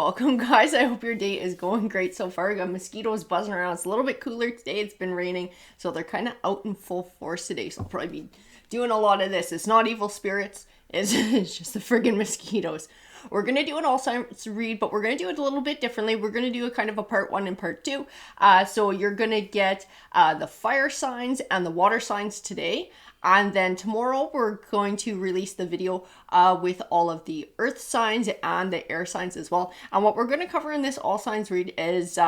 Welcome, guys. I hope your day is going great so far. I got mosquitoes buzzing around. It's a little bit cooler today. It's been raining, so they're kind of out in full force today. So I'll probably be doing a lot of this. It's not evil spirits. It's just the friggin' mosquitoes. We're going to do an all signs read, but we're going to do it a little bit differently. We're going to do a kind of a part 1 and part 2. So you're going to get the fire signs and the water signs today. And then tomorrow we're going to release the video with all of the earth signs and the air signs as well. And what we're going to cover in this all signs read is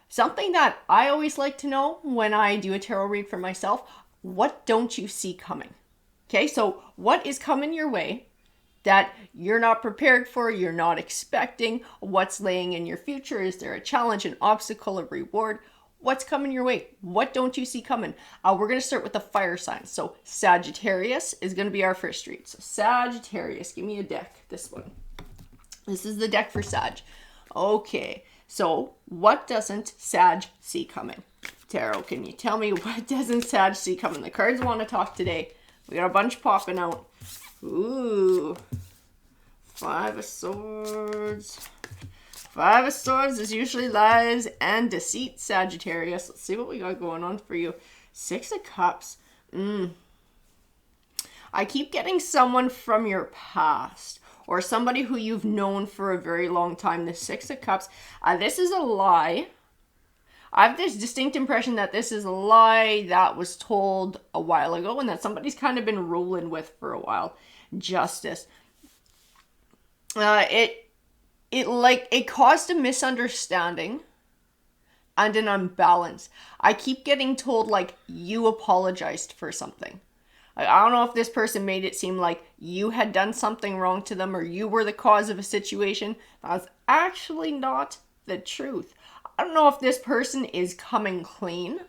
something that I always like to know when I do a tarot read for myself. What don't you see coming? Okay, so what is coming your way that you're not prepared for, you're not expecting? What's laying in your future? Is there a challenge, an obstacle, a reward? What's coming your way? What don't you see coming? We're going to start with the fire signs. So Sagittarius is going to be our first read. So Sagittarius, give me a deck, this one. This is the deck for Sag. Okay, so what doesn't Sag see coming? Tarot, can you tell me what doesn't Sag see coming? The cards want to talk today. We got a bunch popping out. Ooh, Five of Swords. Five of Swords is usually lies and deceit, Sagittarius. Let's see what we got going on for you. Six of Cups. I keep getting someone from your past or somebody who you've known for a very long time. The Six of Cups. This is a lie. I have this distinct impression that this is a lie that was told a while ago and that somebody's kind of been rolling with for a while. Justice. It caused a misunderstanding and an unbalance. I keep getting told like you apologized for something. I don't know if this person made it seem like you had done something wrong to them or you were the cause of a situation. That's actually not the truth. I don't know if this person is coming clean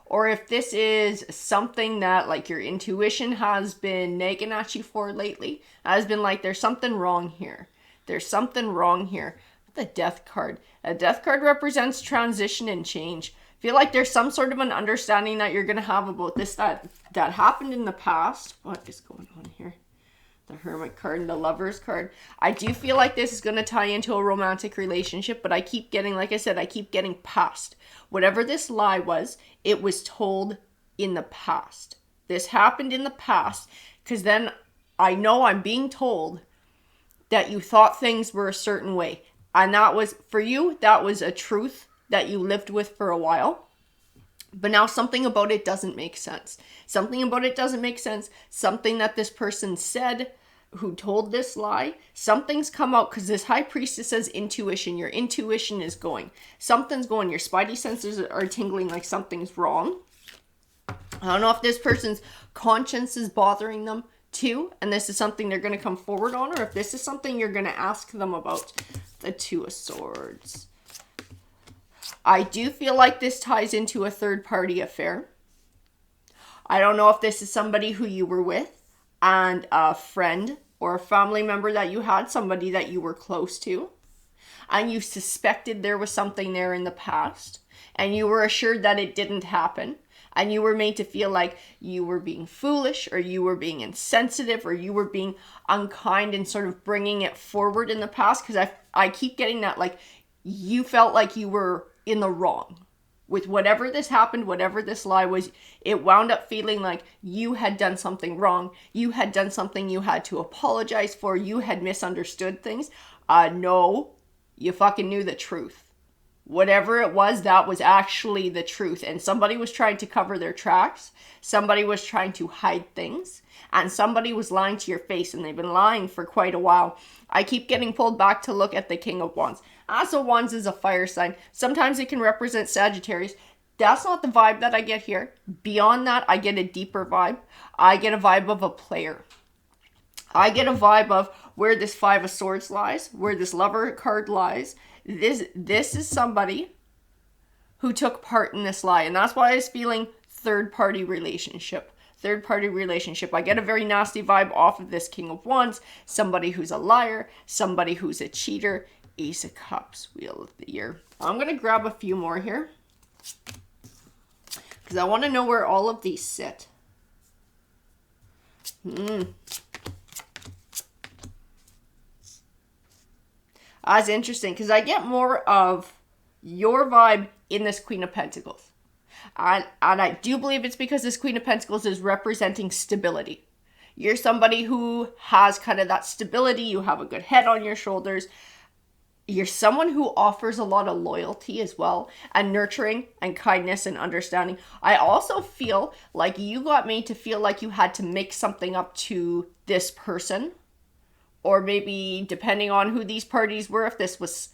or if this is something that like your intuition has been nagging at you for lately. Has been like, there's something wrong here. There's something wrong here. The Death card. A Death card represents transition and change. I feel like there's some sort of an understanding that you're going to have about this that happened in the past. What is going on here? The Hermit card and the Lovers card. I do feel like this is going to tie into a romantic relationship, but I keep getting, like I said, I keep getting past. Whatever this lie was, it was told in the past. This happened in the past because then I know I'm being told that you thought things were a certain way. And that was, for you, that was a truth that you lived with for a while. But now something about it doesn't make sense. Something about it doesn't make sense. Something that this person said, who told this lie, something's come out because this High Priestess says intuition. Your intuition is going. Something's going. Your spidey senses are tingling like something's wrong. I don't know if this person's conscience is bothering them too, and this is something they're going to come forward on, or if this is something you're going to ask them about. The Two of Swords. I do feel like this ties into a third-party affair. I don't know if this is somebody who you were with and a friend or a family member that you had, somebody that you were close to, and you suspected there was something there in the past, and you were assured that it didn't happen, and you were made to feel like you were being foolish or you were being insensitive or you were being unkind and sort of bringing it forward in the past, because I keep getting that like you felt like you were in the wrong with whatever this happened, whatever this lie was. It wound up feeling like you had done something wrong. You had done something you had to apologize for. You had misunderstood things. No, you fucking knew the truth. Whatever it was, that was actually the truth. And somebody was trying to cover their tracks. Somebody was trying to hide things. And somebody was lying to your face. And they've been lying for quite a while. I keep getting pulled back to look at the King of Wands. Ace of Wands is a fire sign. Sometimes it can represent Sagittarius. That's not the vibe that I get here. Beyond that, I get a deeper vibe. I get a vibe of a player. I get a vibe of where this Five of Swords lies, where this Lover card lies. This is somebody who took part in this lie. And that's why I was feeling third-party relationship. Third-party relationship. I get a very nasty vibe off of this King of Wands. Somebody who's a liar. Somebody who's a cheater. Ace of Cups. Wheel of the Year. I'm going to grab a few more here, because I want to know where all of these sit. That's interesting because I get more of your vibe in this Queen of Pentacles. And I do believe it's because this Queen of Pentacles is representing stability. You're somebody who has kind of that stability. You have a good head on your shoulders. You're someone who offers a lot of loyalty as well, and nurturing and kindness and understanding. I also feel like you got made to feel like you had to make something up to this person, or maybe depending on who these parties were, if this was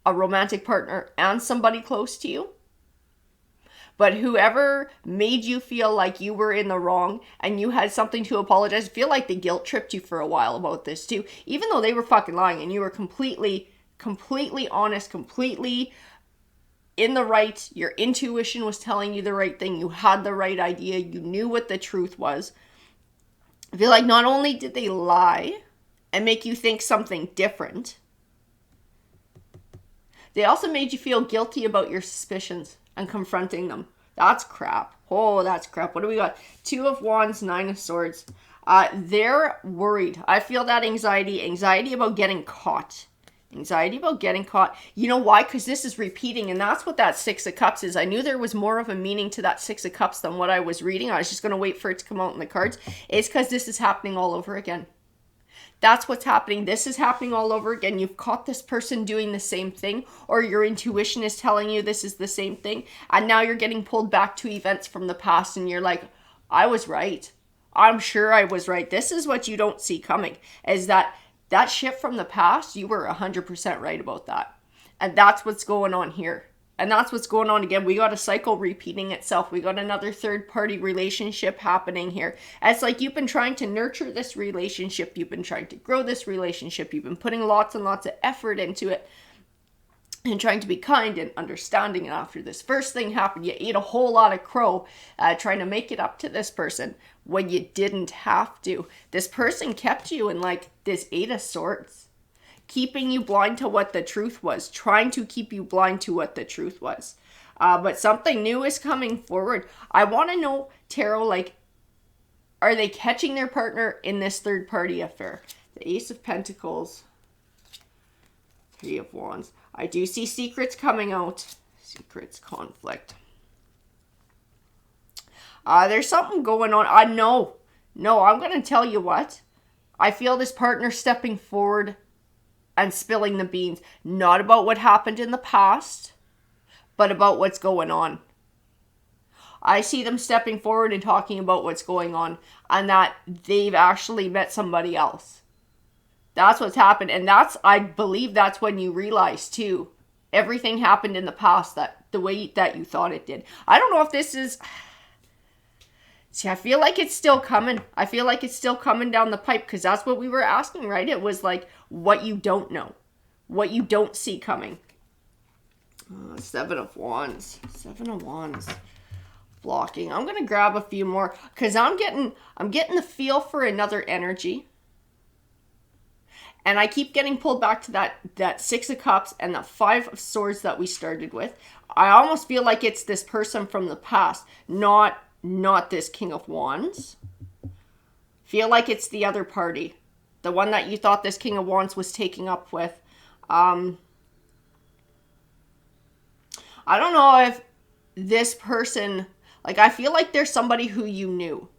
a romantic partner and somebody close to you. But whoever made you feel like you were in the wrong and you had something to apologize, I feel like they guilt tripped you for a while about this too, even though they were fucking lying and you were completely honest, completely in the right. Your intuition was telling you the right thing. You had the right idea. You knew what the truth was. I feel like not only did they lie and make you think something different, they also made you feel guilty about your suspicions and confronting them. That's crap. Oh, that's crap. What do we got? 2 of Wands, 9 of Swords. They're worried. I feel that anxiety about getting caught. Anxiety about getting caught. You know why? Because this is repeating, and that's what that 6 of Cups is. I knew there was more of a meaning to that 6 of Cups than what I was reading. I was just going to wait for it to come out in the cards. It's because this is happening all over again. That's what's happening. This is happening all over again. You've caught this person doing the same thing, or your intuition is telling you this is the same thing, and now you're getting pulled back to events from the past, and you're like, I was right. I'm sure I was right. This is what you don't see coming, is that shit from the past, you were 100% right about that. And that's what's going on here. And that's what's going on again. We got a cycle repeating itself. We got another third-party relationship happening here. And it's like you've been trying to nurture this relationship. You've been trying to grow this relationship. You've been putting lots and lots of effort into it and trying to be kind and understanding. And after this first thing happened, you ate a whole lot of crow trying to make it up to this person when you didn't have to. This person kept you in like this 8 of Swords, keeping you blind to what the truth was, trying to keep you blind to what the truth was. But something new is coming forward. I want to know, Tarot, like, are they catching their partner in this third party affair? The Ace of Pentacles, 3 of Wands. I do see secrets coming out. Secrets, conflict. There's something going on. No, I'm going to tell you what. I feel this partner stepping forward and spilling the beans. Not about what happened in the past, but about what's going on. I see them stepping forward and talking about what's going on, and that they've actually met somebody else. That's what's happened. And I believe that's when you realize too, everything happened in the past that the way that you thought it did. I don't know if this is... See, I feel like it's still coming. I feel like it's still coming down the pipe, because that's what we were asking, right? It was like what you don't know, what you don't see coming. 7 of Wands. 7 of Wands. Blocking. I'm going to grab a few more because I'm getting the feel for another energy. And I keep getting pulled back to that 6 of Cups and the 5 of Swords that we started with. I almost feel like it's this person from the past, not this King of Wands. Feel like it's the other party. The one that you thought this King of Wands was taking up with. I don't know if this person... Like, I feel like there's somebody who you knew.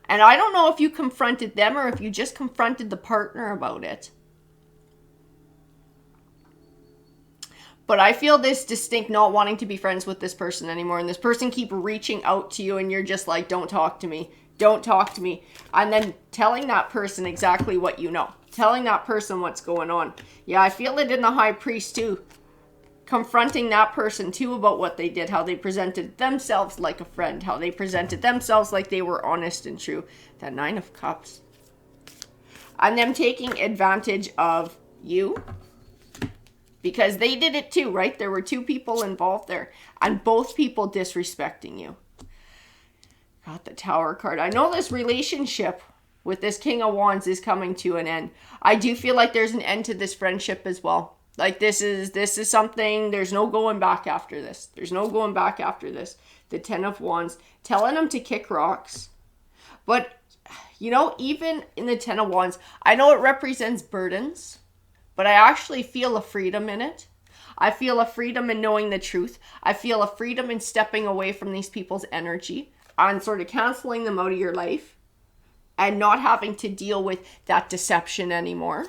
And I don't know if you confronted them or if you just confronted the partner about it. But I feel this distinct not wanting to be friends with this person anymore. And this person keep reaching out to you and you're just like, don't talk to me. Don't talk to me. And then telling that person exactly what you know. Telling that person what's going on. Yeah, I feel it in the High Priest too. Confronting that person too about what they did. How they presented themselves like a friend. How they presented themselves like they were honest and true. That 9 of Cups. And them taking advantage of you. Because they did it too, right? There were 2 people involved there. And both people disrespecting you. Got the Tower card. I know this relationship with this King of Wands is coming to an end. I do feel like there's an end to this friendship as well. Like this is something, there's no going back after this. There's no going back after this. The 10 of Wands. Telling them to kick rocks. But even in the Ten of Wands, I know it represents burdens, but I actually feel a freedom in it. I feel a freedom in knowing the truth. I feel a freedom in stepping away from these people's energy and sort of canceling them out of your life and not having to deal with that deception anymore.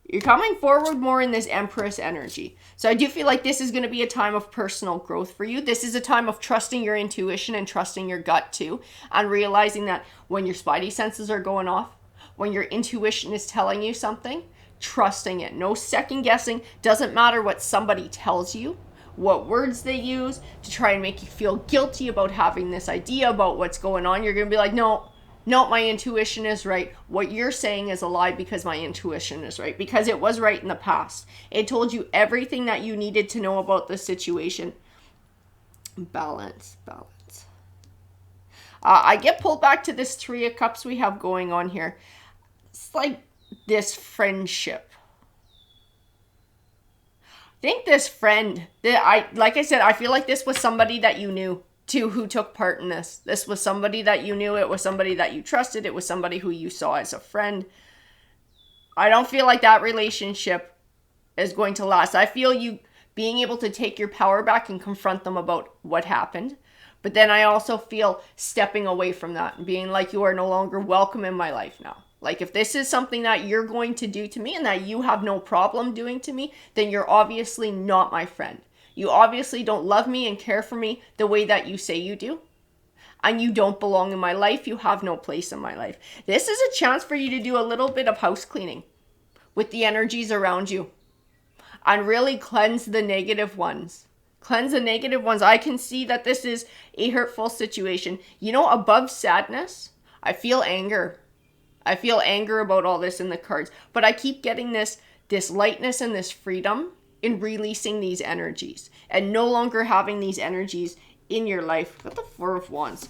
You're coming forward more in this Empress energy. So I do feel like this is going to be a time of personal growth for you. This is a time of trusting your intuition and trusting your gut too. And realizing that when your spidey senses are going off, when your intuition is telling you something, trusting it. No second guessing. Doesn't matter what somebody tells you, what words they use to try and make you feel guilty about having this idea about what's going on. You're going to be like, no, my intuition is right. What you're saying is a lie because my intuition is right. Because it was right in the past. It told you everything that you needed to know about the situation. Balance. I get pulled back to this Three of Cups we have going on here. It's like this friendship. I think this friend, like I said, I feel like this was somebody that you knew too who took part in this. This was somebody that you knew. It was somebody that you trusted. It was somebody who you saw as a friend. I don't feel like that relationship is going to last. I feel you being able to take your power back and confront them about what happened. But then I also feel stepping away from that and being like, you are no longer welcome in my life now. Like, if this is something that you're going to do to me and that you have no problem doing to me, then you're obviously not my friend. You obviously don't love me and care for me the way that you say you do. And you don't belong in my life. You have no place in my life. This is a chance for you to do a little bit of house cleaning with the energies around you. And really cleanse the negative ones. Cleanse the negative ones. I can see that this is a hurtful situation. Above sadness, I feel anger. I feel anger about all this in the cards. But I keep getting this lightness and this freedom in releasing these energies. And no longer having these energies in your life. Got the Four of Wands.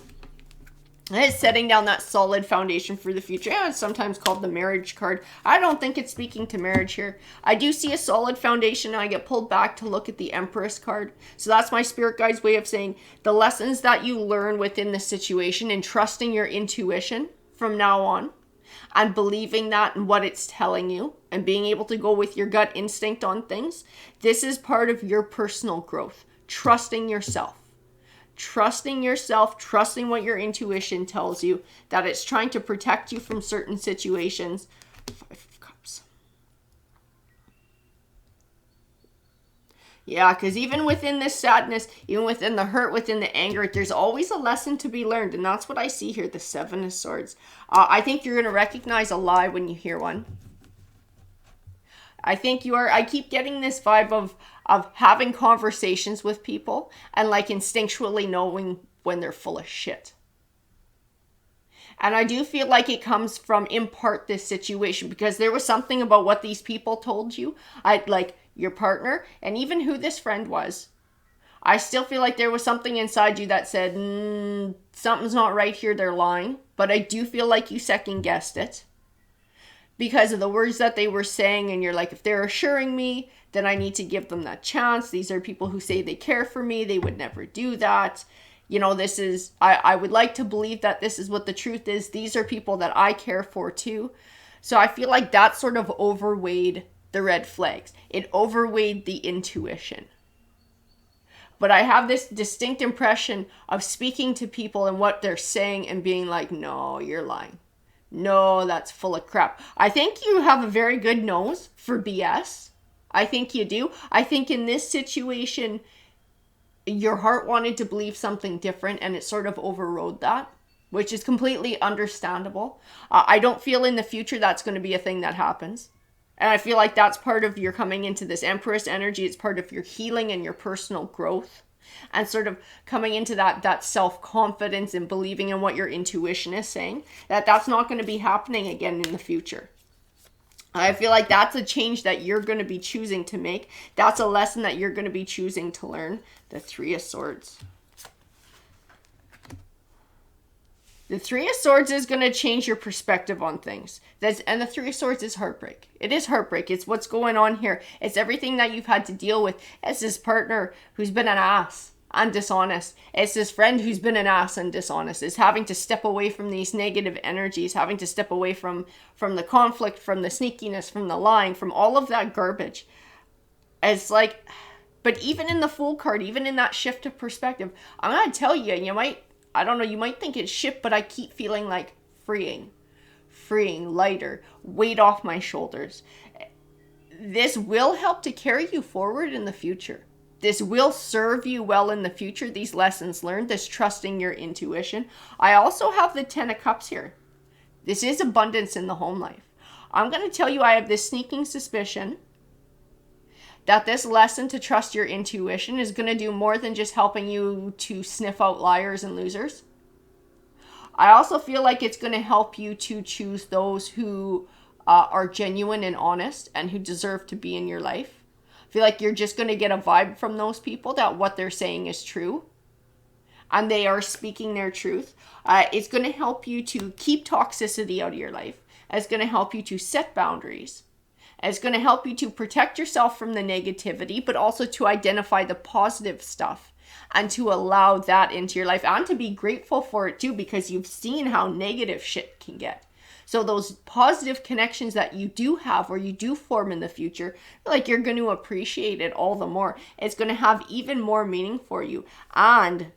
And it's setting down that solid foundation for the future. Yeah, it's sometimes called the marriage card. I don't think it's speaking to marriage here. I do see a solid foundation, and I get pulled back to look at the Empress card. So that's my spirit guide's way of saying the lessons that you learn within the situation and trusting your intuition from now on and believing that and what it's telling you and being able to go with your gut instinct on things. This is part of your personal growth. Trusting yourself. Trusting yourself, trusting what your intuition tells you, that it's trying to protect you from certain situations. Five of Cups. Yeah, because even within this sadness, even within the hurt, within the anger, there's always a lesson to be learned. And that's what I see here, the Seven of Swords. I think you're going to recognize a lie when you hear one. I think you are. I keep getting this vibe of having conversations with people and like instinctually knowing when they're full of shit. And I do feel like it comes from in part this situation because there was something about what these people told you, like your partner and even who this friend was. I still feel like there was something inside you that said, something's not right here, they're lying. But I do feel like you second guessed it. Because of the words that they were saying, and you're like, if they're assuring me, then I need to give them that chance. These are people who say they care for me. They would never do that. This is, I would like to believe that this is what the truth is. These are people that I care for too. So I feel like that sort of overweighed the red flags. It overweighed the intuition. But I have this distinct impression of speaking to people and what they're saying and being like, no, you're lying. No, that's full of crap. I think you have a very good nose for BS. I think you do. I think in this situation, your heart wanted to believe something different and it sort of overrode that, which is completely understandable. I don't feel in the future that's going to be a thing that happens. And I feel like that's part of your coming into this Empress energy. It's part of your healing and your personal growth. And sort of coming into that self-confidence and believing in what your intuition is saying, that's not going to be happening again in the future. I feel like that's a change that you're going to be choosing to make. That's a lesson that you're going to be choosing to learn. The Three of Swords. The Three of Swords is going to change your perspective on things. And the Three of Swords is heartbreak. It is heartbreak. It's what's going on here. It's everything that you've had to deal with as this partner who's been an ass. and dishonest. It's this friend who's been an ass and dishonest, is having to step away from these negative energies, having to step away from the conflict, from the sneakiness, from the lying, from all of that garbage. It's like, but even in the Fool card, even in that shift of perspective, I'm going to tell you, you might, I don't know, you might think it's shit, but I keep feeling like freeing, lighter, weight off my shoulders. This will help to carry you forward in the future. This will serve you well in the future, these lessons learned, this trusting your intuition. I also have the 10 of Cups here. This is abundance in the home life. I'm going to tell you, I have this sneaking suspicion that this lesson to trust your intuition is going to do more than just helping you to sniff out liars and losers. I also feel like it's going to help you to choose those who are genuine and honest and who deserve to be in your life. I feel like you're just going to get a vibe from those people that what they're saying is true and they are speaking their truth. It's going to help you to keep toxicity out of your life. It's going to help you to set boundaries. It's going to help you to protect yourself from the negativity, but also to identify the positive stuff and to allow that into your life and to be grateful for it too, because you've seen how negative shit can get. So those positive connections that you do have or you do form in the future, like you're going to appreciate it all the more. It's going to have even more meaning for you. And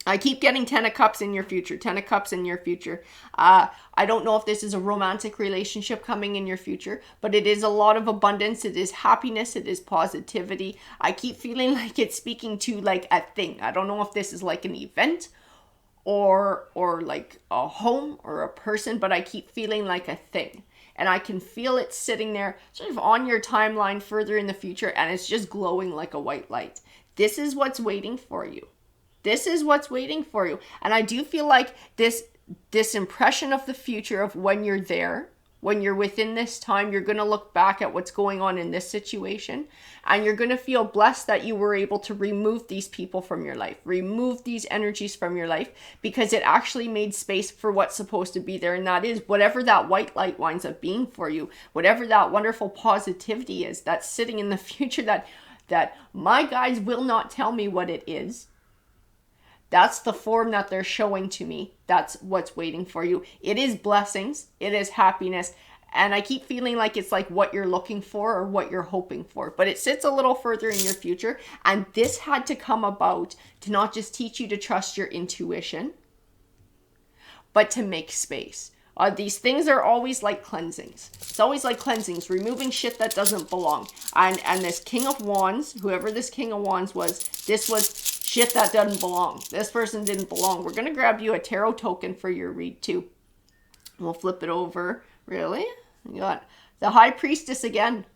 I keep getting 10 of Cups in your future, 10 of Cups in your future. I don't know if this is a romantic relationship coming in your future, but it is a lot of abundance. It is happiness. It is positivity. I keep feeling like it's speaking to like a thing. I don't know if this is like an event or like a home or a person, but I keep feeling like a thing. And I can feel it sitting there sort of on your timeline further in the future, and it's just glowing like a white light. This is what's waiting for you. This is what's waiting for you. And I do feel like this impression of the future of when you're there, when you're within this time, you're going to look back at what's going on in this situation and you're going to feel blessed that you were able to remove these people from your life, remove these energies from your life, because it actually made space for what's supposed to be there. And that is whatever that white light winds up being for you, whatever that wonderful positivity is that's sitting in the future that my guides will not tell me what it is. That's the form that they're showing to me. That's what's waiting for you. It is blessings. It is happiness. And I keep feeling like it's like what you're looking for or what you're hoping for. But it sits a little further in your future. And this had to come about to not just teach you to trust your intuition, but to make space. These things are always like cleansings. It's always like cleansings, removing shit that doesn't belong. And this King of Wands, whoever this King of Wands was, this was shit that doesn't belong. This person didn't belong. We're going to grab you a tarot token for your read too. We'll flip it over. Really? You got the High Priestess again.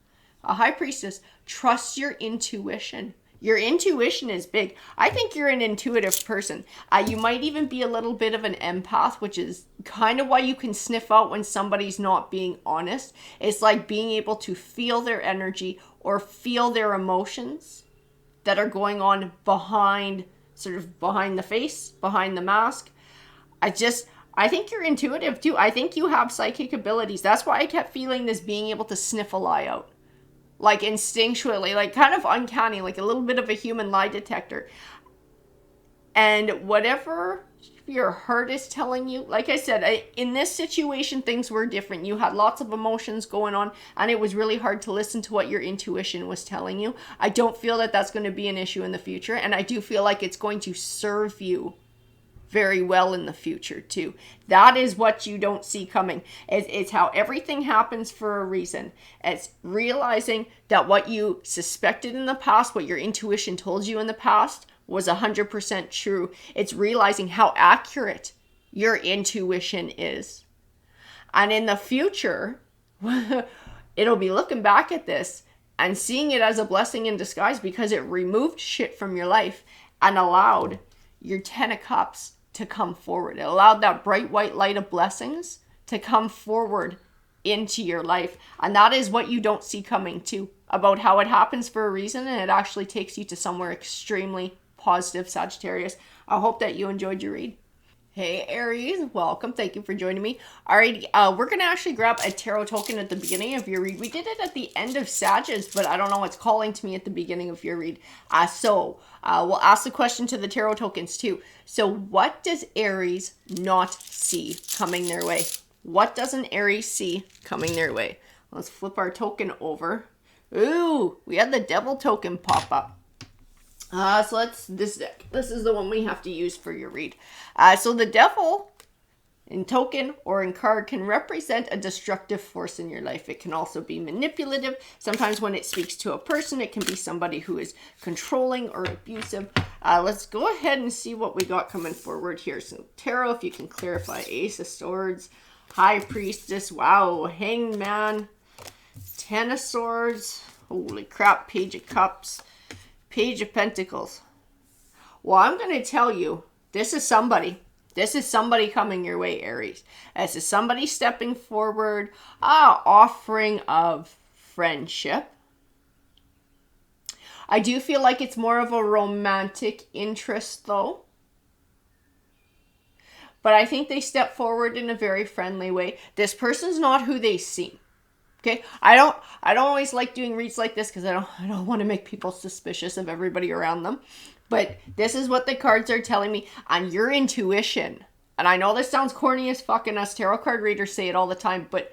A High Priestess. Trust your intuition. Your intuition is big. I think you're an intuitive person. You might even be a little bit of an empath, which is kind of why you can sniff out when somebody's not being honest. It's like being able to feel their energy or feel their emotions that are going on behind the face, behind the mask. I think you're intuitive too. I think you have psychic abilities. That's why I kept feeling this being able to sniff a lie out. Like instinctually, like kind of uncanny, like a little bit of a human lie detector. And whatever your heart is telling you, like I said, in this situation, things were different. You had lots of emotions going on, and it was really hard to listen to what your intuition was telling you. I don't feel that that's going to be an issue in the future, and I do feel like it's going to serve you very well in the future too. That is what you don't see coming. It's how everything happens for a reason. It's realizing that what you suspected in the past, what your intuition told you in the past, was 100% true. It's realizing how accurate your intuition is. And in the future, it'll be looking back at this and seeing it as a blessing in disguise because it removed shit from your life and allowed your 10 of Cups to come forward. It allowed that bright white light of blessings to come forward into your life. And that is what you don't see coming too, about how it happens for a reason and it actually takes you to somewhere extremely positive, Sagittarius. I hope that you enjoyed your read. Hey Aries, welcome. Thank you for joining me. Alrighty, we're gonna actually grab a tarot token at the beginning of your read. We did it at the end of Sagittarius, but I don't know what's calling to me at the beginning of your read. We'll ask the question to the tarot tokens too. So what does Aries not see coming their way? What doesn't Aries see coming their way? Let's flip our token over. Ooh, we had the devil token pop up. This deck. This is the one we have to use for your read. So the devil in token or in card can represent a destructive force in your life. It can also be manipulative. Sometimes when it speaks to a person, it can be somebody who is controlling or abusive. Let's go ahead and see what we got coming forward here. So tarot, if you can clarify. Ace of Swords, High Priestess, wow, Hanged Man, Ten of Swords, holy crap, Page of Cups, Page of Pentacles. Well, I'm going to tell you, this is somebody. This is somebody coming your way, Aries. This is somebody stepping forward, offering of friendship. I do feel like it's more of a romantic interest, though. But I think they step forward in a very friendly way. This person's not who they seem. Okay, I don't always like doing reads like this because I don't want to make people suspicious of everybody around them. But this is what the cards are telling me on your intuition. And I know this sounds corny as fuck, and us tarot card readers say it all the time, but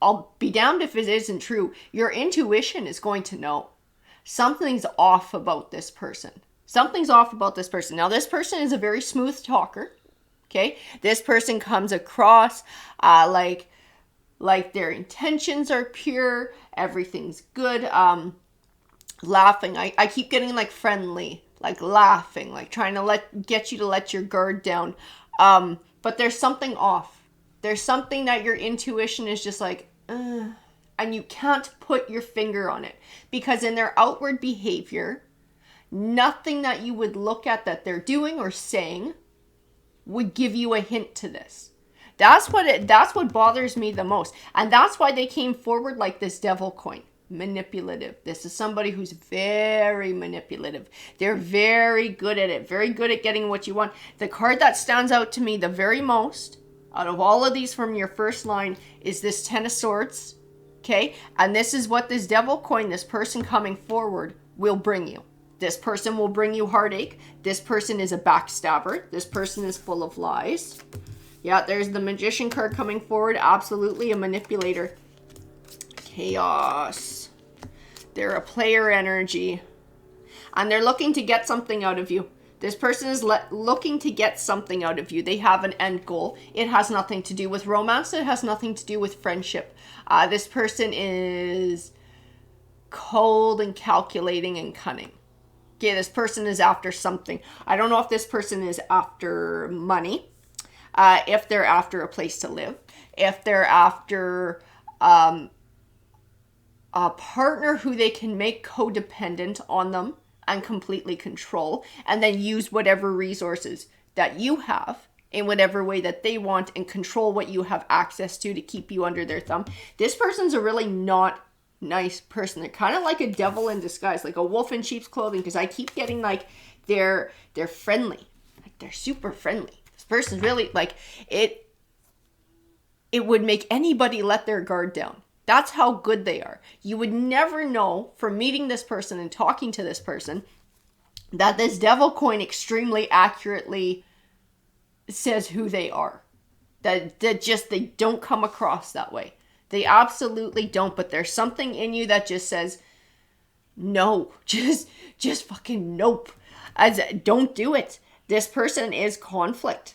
I'll be damned if it isn't true. Your intuition is going to know. Something's off about this person. Something's off about this person. Now, this person is a very smooth talker. Okay, this person comes across like their intentions are pure, everything's good, laughing. I keep getting like friendly, like laughing, like trying to get you to let your guard down. But there's something off. There's something that your intuition is just like, and you can't put your finger on it. Because in their outward behavior, nothing that you would look at that they're doing or saying would give you a hint to this. That's what bothers me the most. And that's why they came forward like this devil coin. Manipulative. This is somebody who's very manipulative. They're very good at it. Very good at getting what you want. The card that stands out to me the very most out of all of these from your first line is this Ten of Swords. Okay? And this is what this devil coin, this person coming forward, will bring you. This person will bring you heartache. This person is a backstabber. This person is full of lies. Yeah, there's the Magician card coming forward. Absolutely a manipulator. Chaos. They're a player energy. And they're looking to get something out of you. This person is looking to get something out of you. They have an end goal. It has nothing to do with romance. It has nothing to do with friendship. This person is cold and calculating and cunning. Okay, this person is after something. I don't know if this person is after money. If they're after a place to live, if they're after a partner who they can make codependent on them and completely control, and then use whatever resources that you have in whatever way that they want and control what you have access to keep you under their thumb. This person's a really not nice person. They're kind of like a devil in disguise, like a wolf in sheep's clothing, because I keep getting like they're friendly, like they're super friendly. Person's really like it would make anybody let their guard down. That's how good they are. You would never know from meeting this person and talking to this person that this devil coin extremely accurately says who they are. That just they don't come across that way. They absolutely don't, but there's something in you that just says no. Just fucking nope. Don't do it. This person is conflict.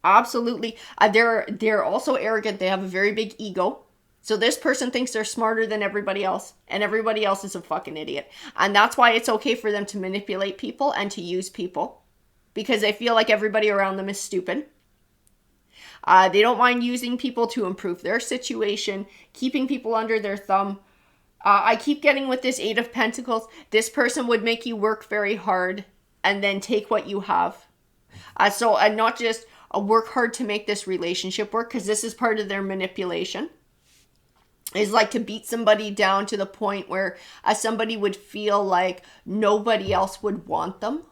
Absolutely. They're also arrogant. They have a very big ego. So this person thinks they're smarter than everybody else, and everybody else is a fucking idiot. And that's why it's okay for them to manipulate people and to use people, because they feel like everybody around them is stupid. They don't mind using people to improve their situation, keeping people under their thumb. I keep getting with this Eight of Pentacles. This person would make you work very hard and then take what you have. And not just work hard to make this relationship work, because this is part of their manipulation. Is like to beat somebody down to the point where somebody would feel like nobody else would want them.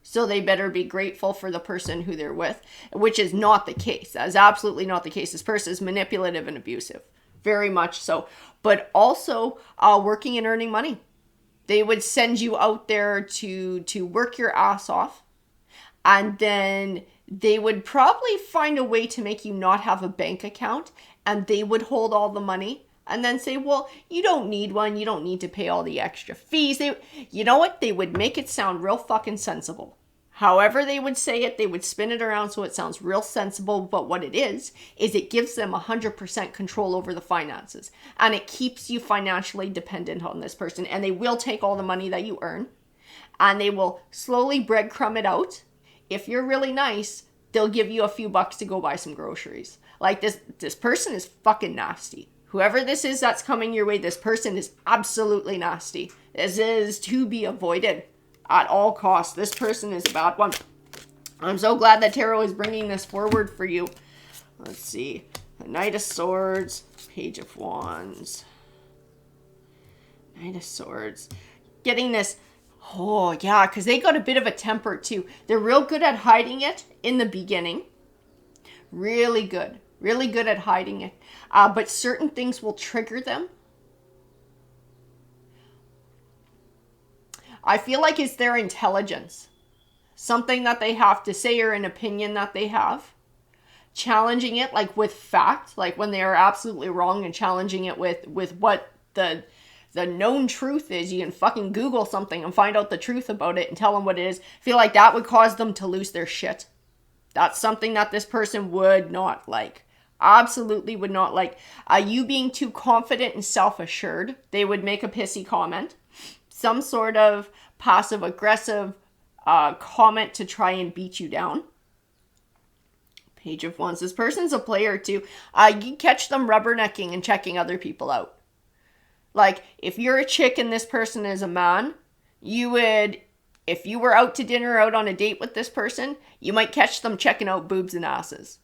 So they better be grateful for the person who they're with, which is not the case. That is absolutely not the case. This person is manipulative and abusive. Very much so. But also working and earning money. They would send you out there to work your ass off. And then they would probably find a way to make you not have a bank account. And they would hold all the money. And then say, well, you don't need one. You don't need to pay all the extra fees. You know what? They would make it sound real fucking sensible. However they would say it, they would spin it around so it sounds real sensible. But what it is it gives them 100% control over the finances. And it keeps you financially dependent on this person. And they will take all the money that you earn. And they will slowly breadcrumb it out. If you're really nice, they'll give you a few bucks to go buy some groceries. Like this person is fucking nasty. Whoever this is that's coming your way, this person is absolutely nasty. This is to be avoided at all costs. This person is a bad one. I'm so glad that Tarot is bringing this forward for you. Let's see. The Knight of Swords, Page of Wands. Knight of Swords. Getting this. Oh, yeah, because they got a bit of a temper too. They're real good at hiding it in the beginning. Really good. Really good at hiding it. But certain things will trigger them. I feel like it's their intelligence. Something that they have to say or an opinion that they have. Challenging it like with fact. Like when they are absolutely wrong and challenging it with what the known truth is. You can fucking Google something and find out the truth about it and tell them what it is. I feel like that would cause them to lose their shit. That's something that this person would not like. Absolutely would not like. You being too confident and self-assured. They would make a pissy comment. Some sort of passive-aggressive comment to try and beat you down. Page of Wands. This person's a player too. You catch them rubbernecking and checking other people out. Like, if you're a chick and this person is a man, you would, if you were out to dinner, out on a date with this person, you might catch them checking out boobs and asses.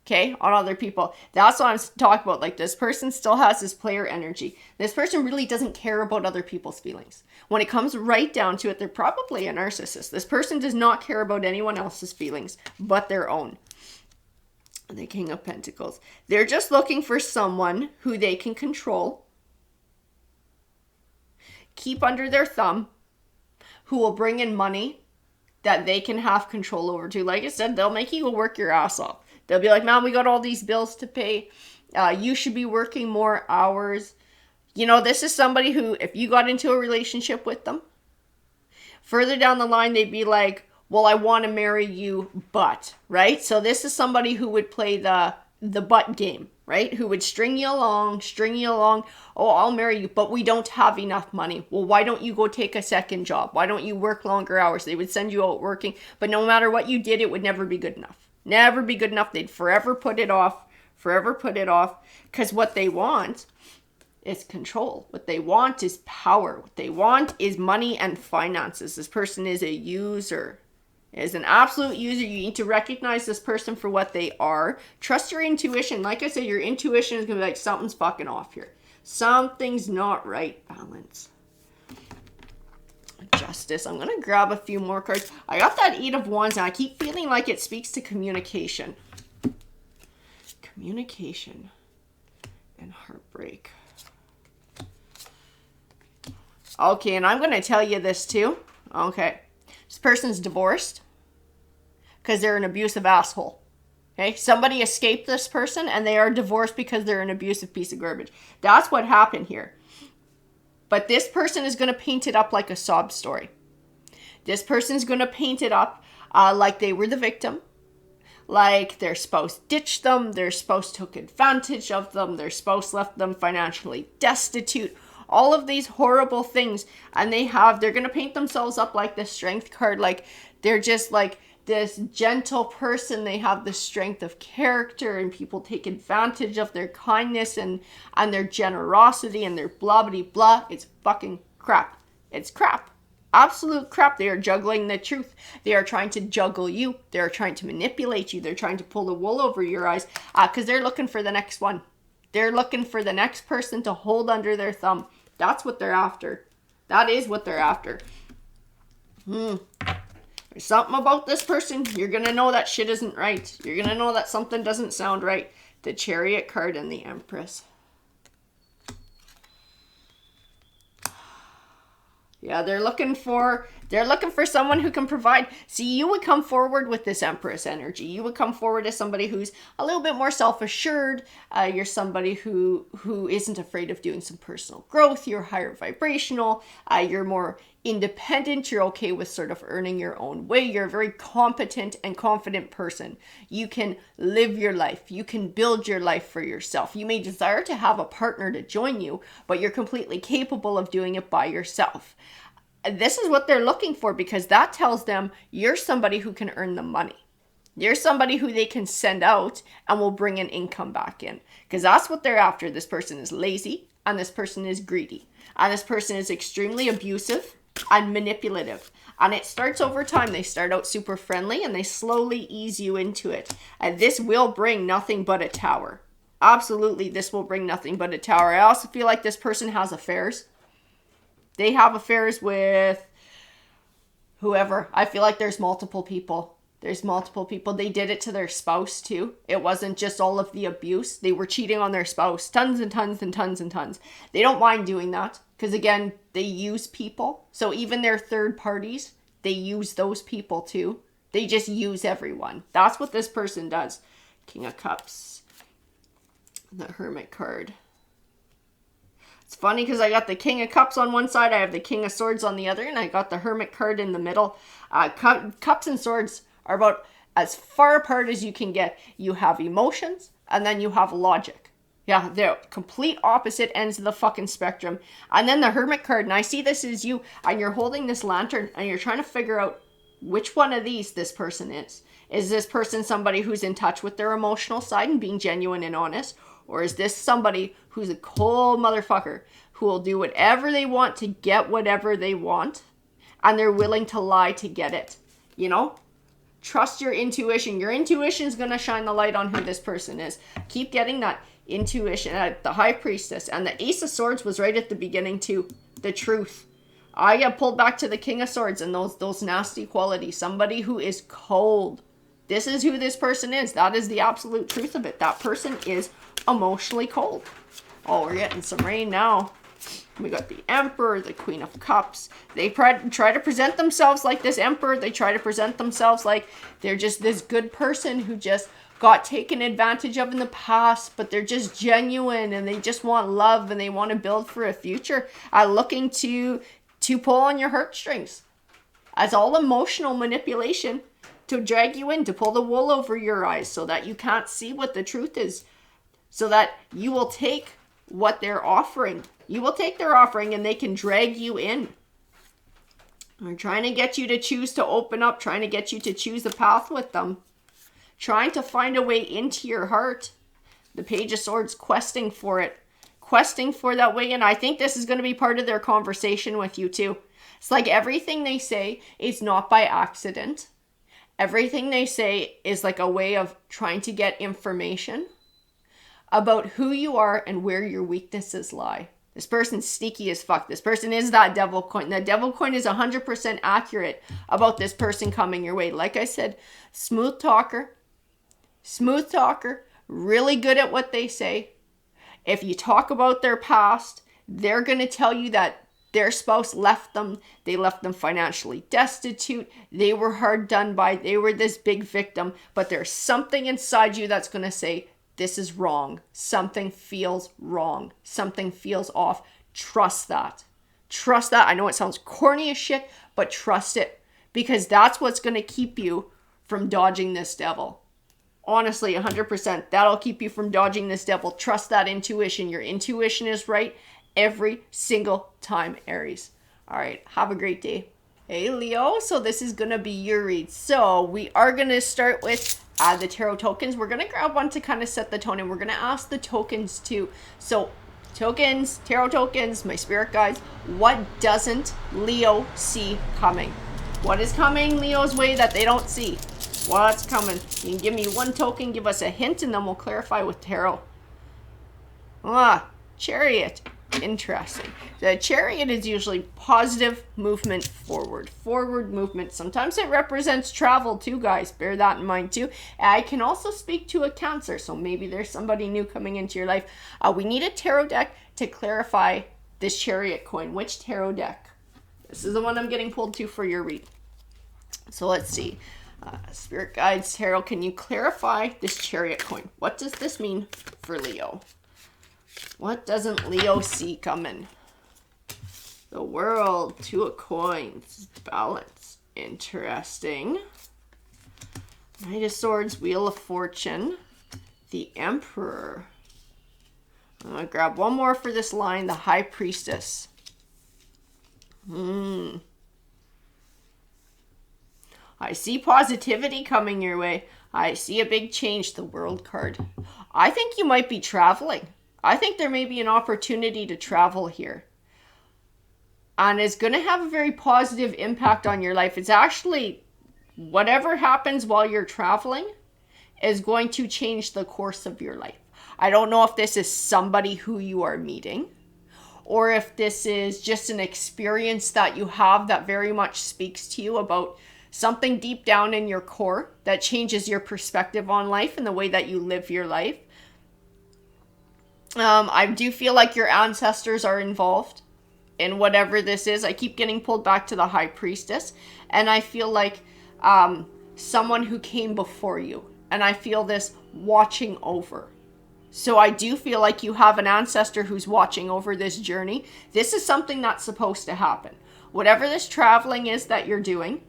Okay, on other people. That's what I'm talking about. Like, this person still has this player energy. This person really doesn't care about other people's feelings. When it comes right down to it, they're probably a narcissist. This person does not care about anyone else's feelings but their own. The King of Pentacles. They're just looking for someone who they can control, keep under their thumb, who will bring in money that they can have control over too. Like I said, they'll make you go work your ass off. They'll be like, man, we got all these bills to pay. You should be working more hours. You know, this is somebody who, if you got into a relationship with them, further down the line, they'd be like, well, I want to marry you, but, right? So this is somebody who would play the but game, right? Who would string you along. Oh, I'll marry you, but we don't have enough money. Well, why don't you go take a second job? Why don't you work longer hours? They would send you out working, but no matter what you did, it would never be good enough. Never be good enough. They'd forever put it off. Because what they want is control. What they want is power. What they want is money and finances. This person is a user. Is an absolute user. You need to recognize this person for what they are. Trust your intuition. Like I said, your intuition is going to be like, something's fucking off here. Something's not right. Balance. Justice. I'm going to grab a few more cards. I got that Eight of Wands and I keep feeling like it speaks to communication. Communication and heartbreak. Okay, and I'm going to tell you this too. Okay. This person's divorced because they're an abusive asshole. Okay, somebody escaped this person and they are divorced because they're an abusive piece of garbage. That's what happened here. But this person is going to paint it up like a sob story. This person's going to paint it up like they were the victim. Like their spouse ditched them. Their spouse took advantage of them. Their spouse left them financially destitute. All of these horrible things. And they're going to paint themselves up like the strength card. Like they're just like this gentle person. They have the strength of character and people take advantage of their kindness and their generosity and their blah blah blah. It's fucking crap. It's crap. Absolute crap. They are juggling the truth. They are trying to juggle you. They are trying to manipulate you. They're trying to pull the wool over your eyes because they're looking for the next one. They're looking for the next person to hold under their thumb. That's what they're after. That is what they're after. They're There's something about this person. You're going to know that shit isn't right. You're going to know that something doesn't sound right. The Chariot card and the Empress. Yeah, they're looking for someone who can provide. See, you would come forward with this Empress energy. You would come forward as somebody who's a little bit more self-assured. You're somebody who isn't afraid of doing some personal growth. You're higher vibrational. You're more independent. You're okay with sort of earning your own way. You're a very competent and confident person. You can live your life. You can build your life for yourself. You may desire to have a partner to join you, but you're completely capable of doing it by yourself. This is what they're looking for, because that tells them you're somebody who can earn the money. You're somebody who they can send out and will bring an income back in, because that's what they're after. This person is lazy, and this person is greedy, and this person is extremely abusive and manipulative. And it starts over time. They start out super friendly and they slowly ease you into it. And this will bring nothing but a tower. Absolutely, this will bring nothing but a tower. I also feel like this person has affairs. They have affairs with whoever. I feel like there's multiple people. There's multiple people. They did it to their spouse too. It wasn't just all of the abuse. They were cheating on their spouse. Tons and tons and tons and tons. They don't mind doing that. Because again, they use people. So even their third parties, they use those people too. They just use everyone. That's what this person does. King of Cups. The Hermit card. It's funny because I got the King of Cups on one side. I have the King of Swords on the other. And I got the Hermit card in the middle. Cups and Swords are about as far apart as you can get. You have emotions and then you have logic. Yeah, they're complete opposite ends of the fucking spectrum. And then the Hermit card, and I see this as you, and you're holding this lantern, and you're trying to figure out which one of these this person is. Is this person somebody who's in touch with their emotional side and being genuine and honest? Or is this somebody who's a cold motherfucker who will do whatever they want to get whatever they want, and they're willing to lie to get it? You know? Trust your intuition. Your intuition's going to shine the light on who this person is. Keep getting that intuition. The High Priestess and the Ace of Swords was right at the beginning too. The truth. I get pulled back to the King of Swords and those nasty qualities. Somebody who is cold. This is who this person is. That is the absolute truth of it. That person is emotionally cold. Oh, we're getting some rain now. We got the Emperor, the Queen of Cups. They try to present themselves like this Emperor. They try to present themselves like they're just this good person who just got taken advantage of in the past, but they're just genuine and they just want love and they want to build for a future. Looking to pull on your heartstrings. As all emotional manipulation to drag you in, to pull the wool over your eyes so that you can't see what the truth is. So that you will take what they're offering. You will take their offering and they can drag you in. They're trying to get you to choose to open up, trying to get you to choose a path with them. Trying to find a way into your heart. The Page of Swords, questing for it. Questing for that way. And I think this is going to be part of their conversation with you too. It's like everything they say is not by accident. Everything they say is like a way of trying to get information about who you are and where your weaknesses lie. This person's sneaky as fuck. This person is that devil coin. The devil coin is 100% accurate about this person coming your way. Like I said, smooth talker, really good at what they say. If you talk about their past, they're going to tell you that their spouse left them. They left them financially destitute. They were hard done by. They were this big victim. But there's something inside you that's going to say, this is wrong. Something feels wrong. Something feels off. Trust that. Trust that. I know it sounds corny as shit, but trust it. Because that's what's going to keep you from dodging this devil. Honestly, 100%. That'll keep you from dodging this devil. Trust that intuition. Your intuition is right every single time, Aries. All right. Have a great day. Hey, Leo. So this is going to be your read. So we are going to start with the tarot tokens. We're going to grab one to kind of set the tone, and we're going to ask the tokens too. So tokens, tarot tokens, my spirit guides, what doesn't Leo see coming? What is coming Leo's way that they don't see? What's coming? You can give me one token, give us a hint, and then we'll clarify with tarot. Chariot. Interesting. The Chariot is usually positive movement forward. Forward movement. Sometimes it represents travel too, guys. Bear that in mind too. I can also speak to a Cancer, so maybe there's somebody new coming into your life. We need a tarot deck to clarify this Chariot coin. Which tarot deck? This is the one I'm getting pulled to for your read. So let's see. Spirit guides, tarot, can you clarify this Chariot coin? What does this mean for Leo? What doesn't Leo see coming? The World, Two of Coins, balance. Interesting. Knight of Swords, Wheel of Fortune, the Emperor. I'm going to grab one more for this line, the High Priestess. I see positivity coming your way. I see a big change, the World card. I think you might be traveling. I think there may be an opportunity to travel here. And it's going to have a very positive impact on your life. It's actually, whatever happens while you're traveling is going to change the course of your life. I don't know if this is somebody who you are meeting, or if this is just an experience that you have that very much speaks to you about something deep down in your core that changes your perspective on life and the way that you live your life. I do feel like your ancestors are involved in whatever this is. I keep getting pulled back to the High Priestess, and I feel like someone who came before you, and I feel this watching over. So I do feel like you have an ancestor who's watching over this journey. This is something that's supposed to happen. Whatever this traveling is that you're doing,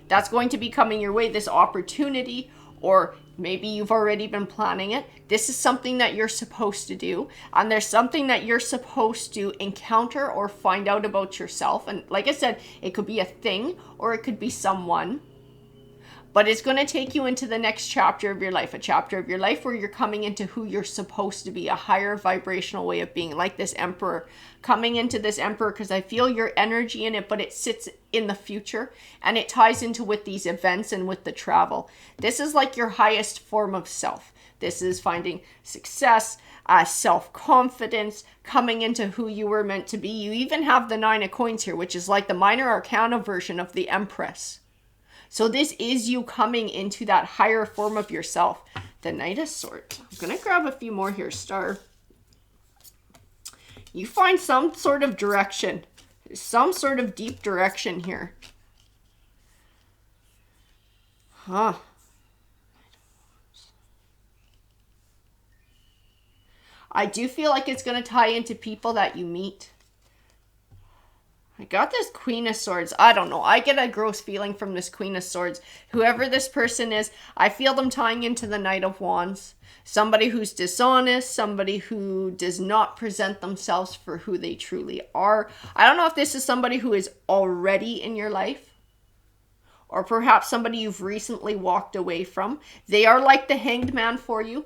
that's going to be coming your way, this opportunity, or maybe you've already been planning it. This is something that you're supposed to do. And there's something that you're supposed to encounter or find out about yourself. And like I said, it could be a thing or it could be someone. But it's going to take you into the next chapter of your life. A chapter of your life where you're coming into who you're supposed to be. A higher vibrational way of being. Like this Emperor. Coming into this Emperor because I feel your energy in it. But it sits in the future. And it ties into with these events and with the travel. This is like your highest form of self. This is finding success. Self-confidence. Coming into who you were meant to be. You even have the Nine of Coins here. Which is like the minor arcana version of the Empress. So this is you coming into that higher form of yourself. The Knight of Swords. I'm going to grab a few more here, Star. You find some sort of direction. Some sort of deep direction here. Huh. I do feel like it's going to tie into people that you meet. I got this Queen of Swords. I don't know. I get a gross feeling from this Queen of Swords. Whoever this person is, I feel them tying into the Knight of Wands. Somebody who's dishonest. Somebody who does not present themselves for who they truly are. I don't know if this is somebody who is already in your life. Or perhaps somebody you've recently walked away from. They are like the Hanged Man for you.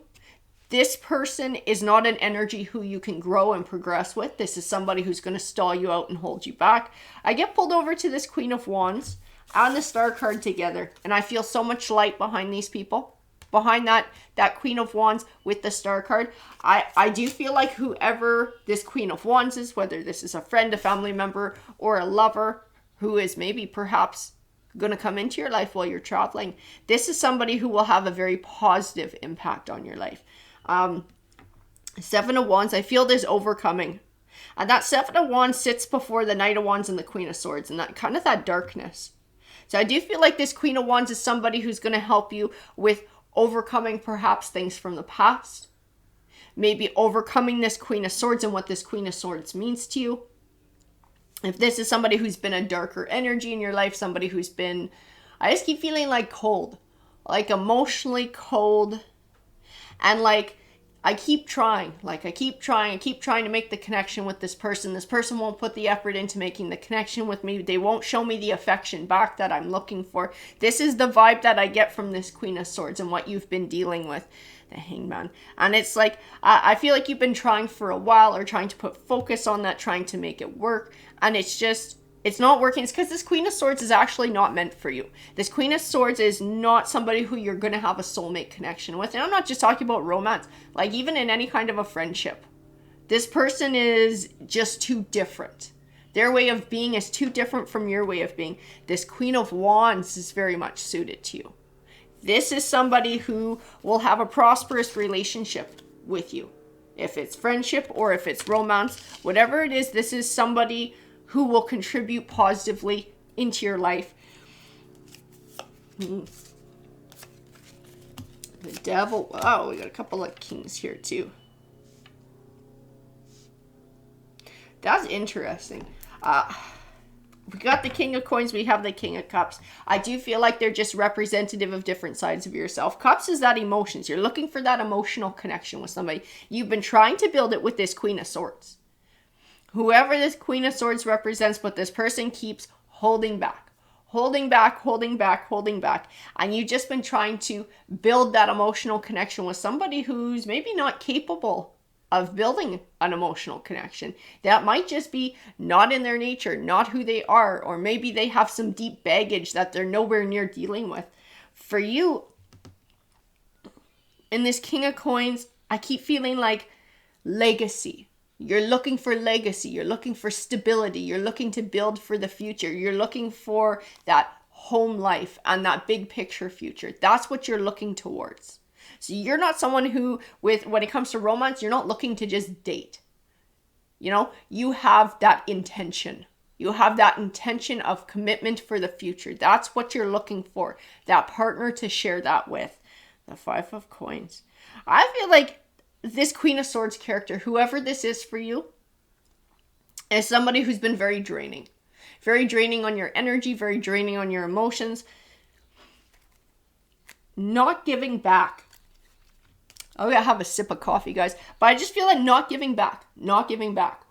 This person is not an energy who you can grow and progress with. This is somebody who's going to stall you out and hold you back. I get pulled over to this Queen of Wands and the Star card together. And I feel so much light behind these people. Behind that Queen of Wands with the Star card. I do feel like whoever this Queen of Wands is, whether this is a friend, a family member, or a lover who is maybe perhaps going to come into your life while you're traveling. This is somebody who will have a very positive impact on your life. Seven of Wands, I feel this overcoming. And that Seven of Wands sits before the Knight of Wands and the Queen of Swords. And that kind of that darkness. So I do feel like this Queen of Wands is somebody who's going to help you with overcoming perhaps things from the past. Maybe overcoming this Queen of Swords and what this Queen of Swords means to you. If this is somebody who's been a darker energy in your life. Somebody who's been, I just keep feeling like cold. Like emotionally cold. And like, I keep trying to make the connection with this person. This person won't put the effort into making the connection with me. They won't show me the affection back that I'm looking for. This is the vibe that I get from this Queen of Swords and what you've been dealing with, the Hangman. And it's like, I feel like you've been trying for a while or trying to put focus on that, trying to make it work. And it's just, it's not working. It's because this Queen of Swords is actually not meant for you. This Queen of Swords is not somebody who you're going to have a soulmate connection with. And I'm not just talking about romance. Like even in any kind of a friendship. This person is just too different. Their way of being is too different from your way of being. This Queen of Wands is very much suited to you. This is somebody who will have a prosperous relationship with you. If it's friendship or if it's romance, whatever it is, this is somebody who will contribute positively into your life. The Devil. Wow, we got a couple of kings here too. That's interesting. We got the King of Coins. We have the King of Cups. I do feel like they're just representative of different sides of yourself. Cups is that emotions. You're looking for that emotional connection with somebody. You've been trying to build it with this Queen of Swords. Whoever this Queen of Swords represents, but this person keeps holding back. Holding back, holding back, holding back. And you've just been trying to build that emotional connection with somebody who's maybe not capable of building an emotional connection. That might just be not in their nature, not who they are, or maybe they have some deep baggage that they're nowhere near dealing with. For you, in this King of Coins, I keep feeling like legacy. You're looking for legacy. You're looking for stability. You're looking to build for the future. You're looking for that home life and that big picture future. That's what you're looking towards. So you're not someone who, when it comes to romance, you're not looking to just date. You know, you have that intention. You have that intention of commitment for the future. That's what you're looking for. That partner to share that with. The Five of Coins. I feel like this Queen of Swords character, whoever this is for you, is somebody who's been very draining. Very draining on your energy, very draining on your emotions. Not giving back. I'm going to have a sip of coffee, guys. But I just feel like not giving back. Not giving back.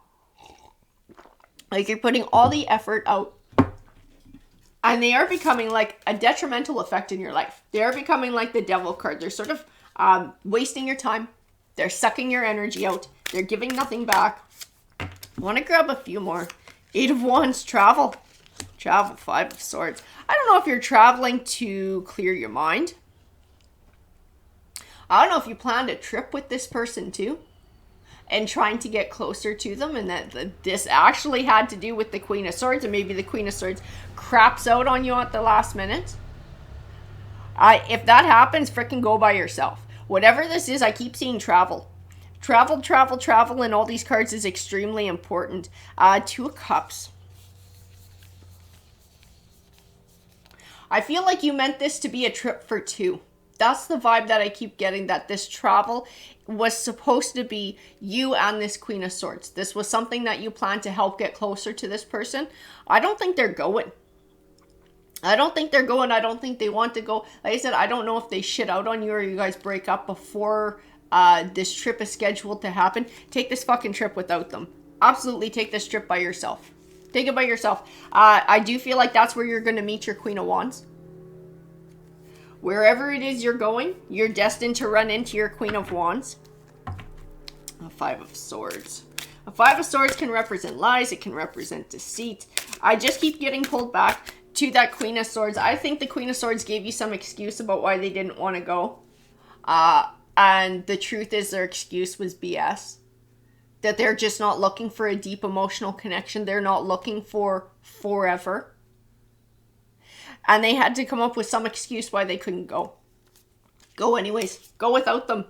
Like you're putting all the effort out. And they are becoming like a detrimental effect in your life. They are becoming like the Devil card. They're sort of wasting your time. They're sucking your energy out. They're giving nothing back. I want to grab a few more. Eight of Wands, travel. Travel, Five of Swords. I don't know if you're traveling to clear your mind. I don't know if you planned a trip with this person too and trying to get closer to them, and that this actually had to do with the Queen of Swords, and maybe the Queen of Swords craps out on you at the last minute. If that happens, frickin' go by yourself. Whatever this is, I keep seeing travel. Travel, travel, travel in all these cards is extremely important. Two of Cups. I feel like you meant this to be a trip for two. That's the vibe that I keep getting, that this travel was supposed to be you and this Queen of Swords. This was something that you planned to help get closer to this person. I don't think they're going. I don't think they're going. I don't think they want to go. Like I said, I don't know if they shit out on you or you guys break up before this trip is scheduled to happen. Take this fucking trip without them. Absolutely take this trip by yourself. Take it by yourself. I do feel like that's where you're going to meet your Queen of Wands. Wherever it is you're going, you're destined to run into your Queen of Wands. A Five of Swords. A Five of Swords can represent lies. It can represent deceit. I just keep getting pulled back to that Queen of Swords. I think the Queen of Swords gave you some excuse about why they didn't want to go. And the truth is their excuse was BS. That they're just not looking for a deep emotional connection. They're not looking for forever. And they had to come up with some excuse why they couldn't go. Go anyways. Go without them.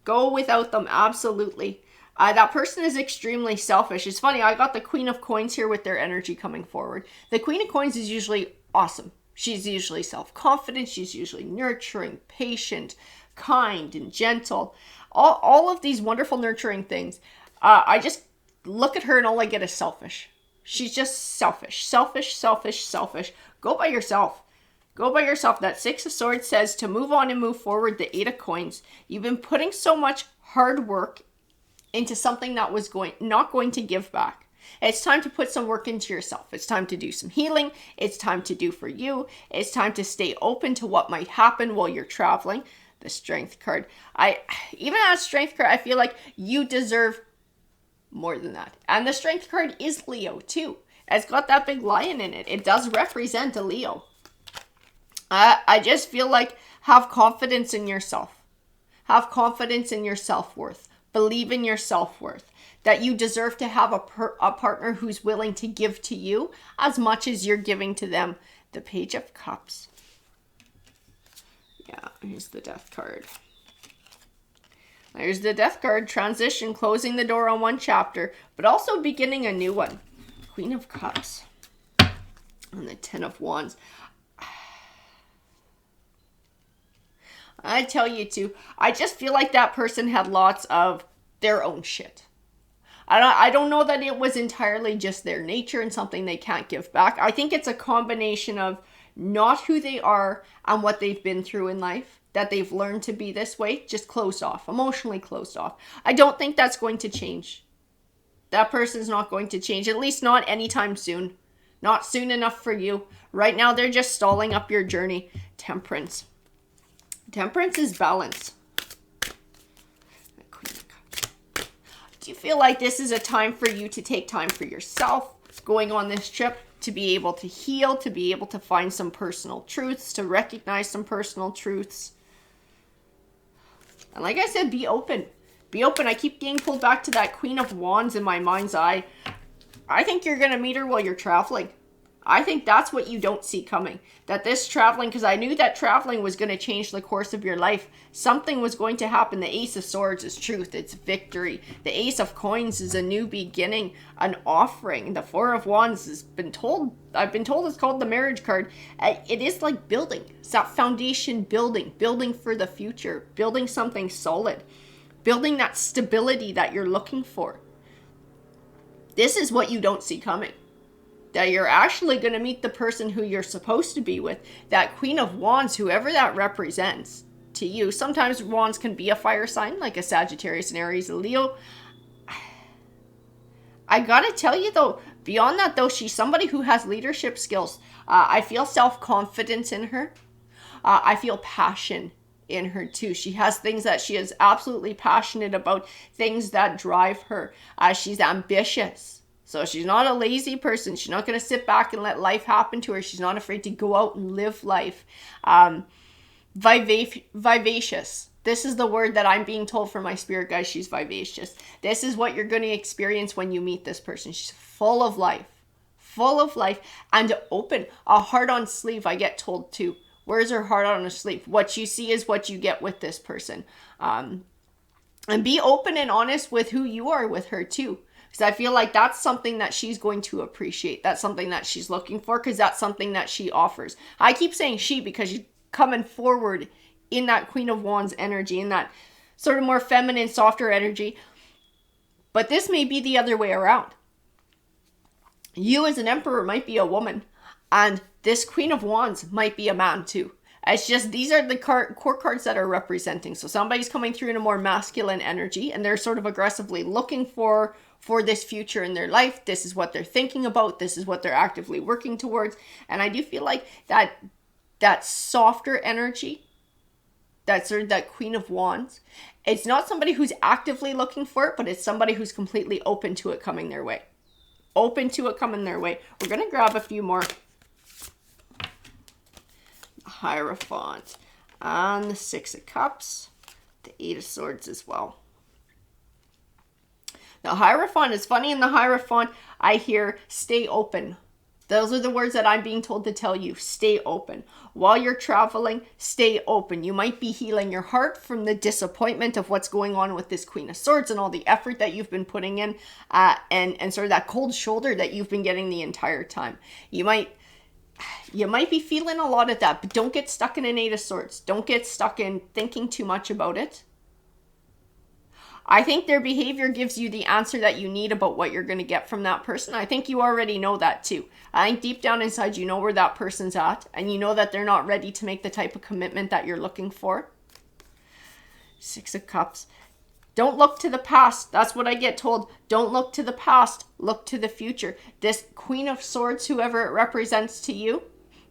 Go without them. Absolutely. That person is extremely selfish. It's funny. I got the Queen of Coins here with their energy coming forward. The Queen of Coins is usually awesome. She's usually self-confident. She's usually nurturing, patient, kind, and gentle. All of these wonderful nurturing things. I just look at her and all I get is selfish. She's just selfish. Selfish, selfish, selfish. Go by yourself. Go by yourself. That Six of Swords says to move on and move forward. The Eight of Coins. You've been putting so much hard work into something that was not going to give back. It's time to put some work into yourself. It's time to do some healing. It's time to do for you. It's time to stay open to what might happen while you're traveling. The Strength card. Even as Strength card, I feel like you deserve more than that. And the Strength card is Leo too. It's got that big lion in it. It does represent a Leo. I just feel like have confidence in yourself. Have confidence in your self-worth. Believe in your self-worth, that you deserve to have a partner who's willing to give to you as much as you're giving to them. The Page of Cups. Yeah, here's the Death card. There's the Death card. Transition, closing the door on one chapter, but also beginning a new one. Queen of Cups. And the Ten of Wands. I tell you too, I just feel like that person had lots of their own shit. I don't know that it was entirely just their nature and something they can't give back. I think it's a combination of not who they are and what they've been through in life, that they've learned to be this way, just closed off, emotionally closed off. I don't think that's going to change. That person's not going to change, at least not anytime soon. Not soon enough for you. Right now, they're just stalling up your journey. Temperance. Temperance is balance. Do you feel like this is a time for you to take time for yourself, going on this trip, to be able to heal, to be able to find some personal truths, to recognize some personal truths? And like I said, be open. Be open. I keep getting pulled back to that Queen of Wands in my mind's eye. I think you're going to meet her while you're traveling. I think that's what you don't see coming. That this traveling, because I knew that traveling was going to change the course of your life. Something was going to happen. The Ace of Swords is truth. It's victory. The Ace of Coins is a new beginning, an offering. The Four of Wands has been told, I've been told it's called the marriage card. It is like building. It's that foundation building. Building for the future. Building something solid. Building that stability that you're looking for. This is what you don't see coming. That you're actually going to meet the person who you're supposed to be with. That Queen of Wands, whoever that represents to you. Sometimes Wands can be a fire sign, like a Sagittarius, an Aries, a Leo. I gotta tell you though, beyond that though, she's somebody who has leadership skills. I feel self-confidence in her. I feel passion in her too. She has things that she is absolutely passionate about, things that drive her. She's ambitious. So she's not a lazy person. She's not going to sit back and let life happen to her. She's not afraid to go out and live life. Vivacious. This is the word that I'm being told from my spirit guys. She's vivacious. This is what you're going to experience when you meet this person. She's full of life. Full of life and open. A heart on sleeve, I get told too. Where's her heart on her sleeve? What you see is what you get with this person. And be open and honest with who you are with her too. Because I feel like that's something that she's going to appreciate. That's something that she's looking for because that's something that she offers. I keep saying she because she's coming forward in that Queen of Wands energy, in that sort of more feminine, softer energy. But this may be the other way around. You as an Emperor might be a woman and this Queen of Wands might be a man too. It's just, these are the core cards that are representing. So somebody's coming through in a more masculine energy and they're sort of aggressively looking for this future in their life. This is what they're thinking about. This is what they're actively working towards. And I do feel like that softer energy, that sort of that Queen of Wands, it's not somebody who's actively looking for it, but it's somebody who's completely open to it coming their way. Open to it coming their way. We're going to grab a few more. Hierophant and the Six of Cups, the Eight of Swords as well. The Hierophant is funny. In the Hierophant, I hear stay open. Those are the words that I'm being told to tell you. Stay open. While you're traveling, stay open. You might be healing your heart from the disappointment of what's going on with this Queen of Swords and all the effort that you've been putting in and sort of that cold shoulder that you've been getting the entire time. You might be feeling a lot of that, but don't get stuck in an Eight of Swords. Don't get stuck in thinking too much about it. I think their behavior gives you the answer that you need about what you're going to get from that person. I think you already know that too. I think deep down inside you know where that person's at and you know that they're not ready to make the type of commitment that you're looking for. Six of Cups. Don't look to the past. That's what I get told. Don't look to the past. Look to the future. This Queen of Swords, whoever it represents to you,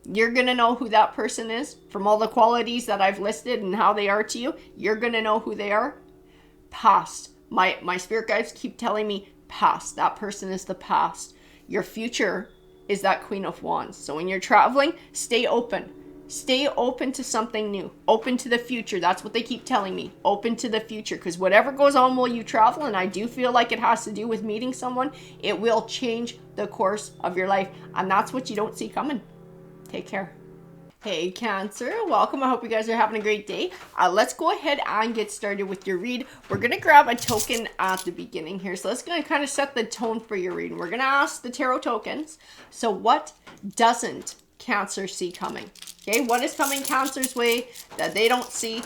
you're going to know who that person is. From all the qualities that I've listed and how they are to you, you're going to know who they are. Past. My spirit guides keep telling me past. That person is the past. Your future is that Queen of Wands. So when you're traveling, stay open. Stay open to something new. Open to the future. That's what they keep telling me. Open to the future. Because whatever goes on while you travel, and I do feel like it has to do with meeting someone, it will change the course of your life. And that's what you don't see coming. Take care. Hey Cancer, welcome. I hope you guys are having a great day. Let's go ahead and get started with your read. We're going to grab a token at the beginning here. So let's going to kind of set the tone for your read. We're going to ask the tarot tokens. So what doesn't Cancer see coming? Okay, what is coming Cancer's way that they don't see?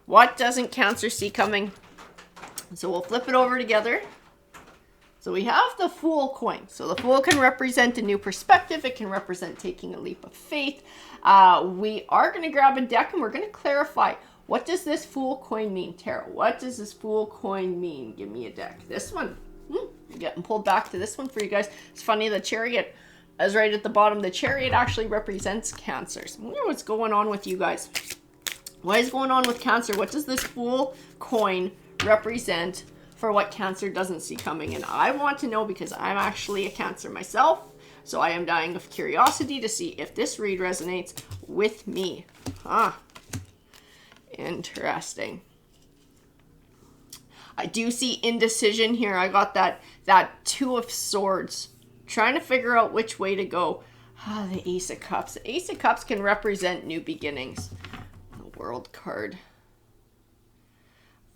What doesn't Cancer see coming? So we'll flip it over together. So we have the Fool coin. So the Fool can represent a new perspective. It can represent taking a leap of faith. We are going to grab a deck and we're going to clarify, what does this Fool coin mean, Tarot? What does this Fool coin mean? Give me a deck. This one. I'm getting pulled back to this one for you guys. It's funny, the Chariot is right at the bottom. The Chariot actually represents Cancer. So I wonder what's going on with you guys. What is going on with Cancer? What does this Fool coin represent for what Cancer doesn't see coming? And I want to know because I'm actually a Cancer myself. So I am dying of curiosity to see if this read resonates with me. Interesting. I do see indecision here. I got that Two of Swords. Trying to figure out which way to go. The Ace of Cups. The Ace of Cups can represent new beginnings. The World card.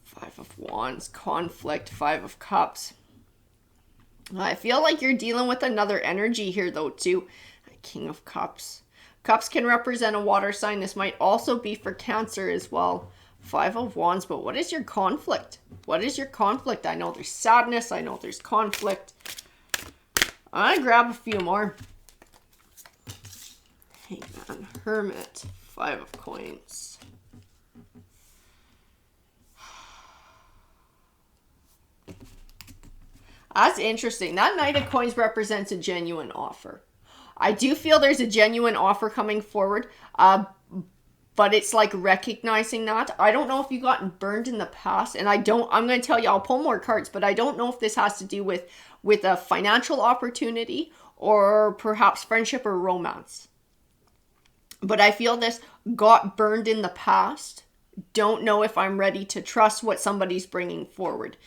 Five of Wands, conflict, Five of Cups. I feel like you're dealing with another energy here though too. King of Cups. Cups can represent a water sign. This might also be for Cancer as well. Five of Wands, but what is your conflict? What is your conflict? I know there's sadness. I know there's conflict. I'm gonna grab a few more. Hangman, Hermit, Five of Coins. That's interesting. That Knight of Coins represents a genuine offer. I do feel there's a genuine offer coming forward, but it's like recognizing that. I don't know if you've gotten burned in the past, and I'm going to tell you, I'll pull more cards, but I don't know if this has to do with a financial opportunity or perhaps friendship or romance. But I feel this got burned in the past. Don't know if I'm ready to trust what somebody's bringing forward.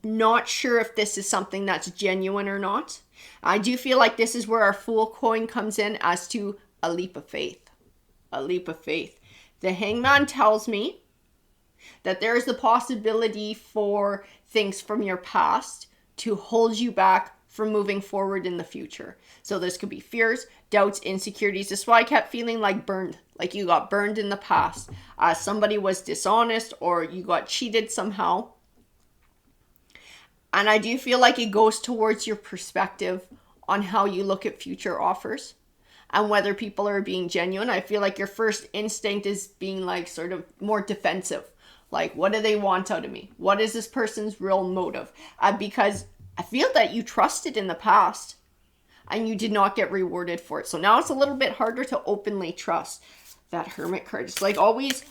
Not sure if this is something that's genuine or not. I do feel like this is where our Fool coin comes in as to a leap of faith. A leap of faith. The Hangman tells me that there is the possibility for things from your past to hold you back from moving forward in the future. So this could be fears, doubts, insecurities. This is why I kept feeling like burned, like you got burned in the past. Somebody was dishonest or you got cheated somehow. And I do feel like it goes towards your perspective on how you look at future offers and whether people are being genuine. I feel like your first instinct is being like sort of more defensive. Like, what do they want out of me? What is this person's real motive? Because I feel that you trusted in the past and you did not get rewarded for it. So now it's a little bit harder to openly trust. That Hermit card. It's like always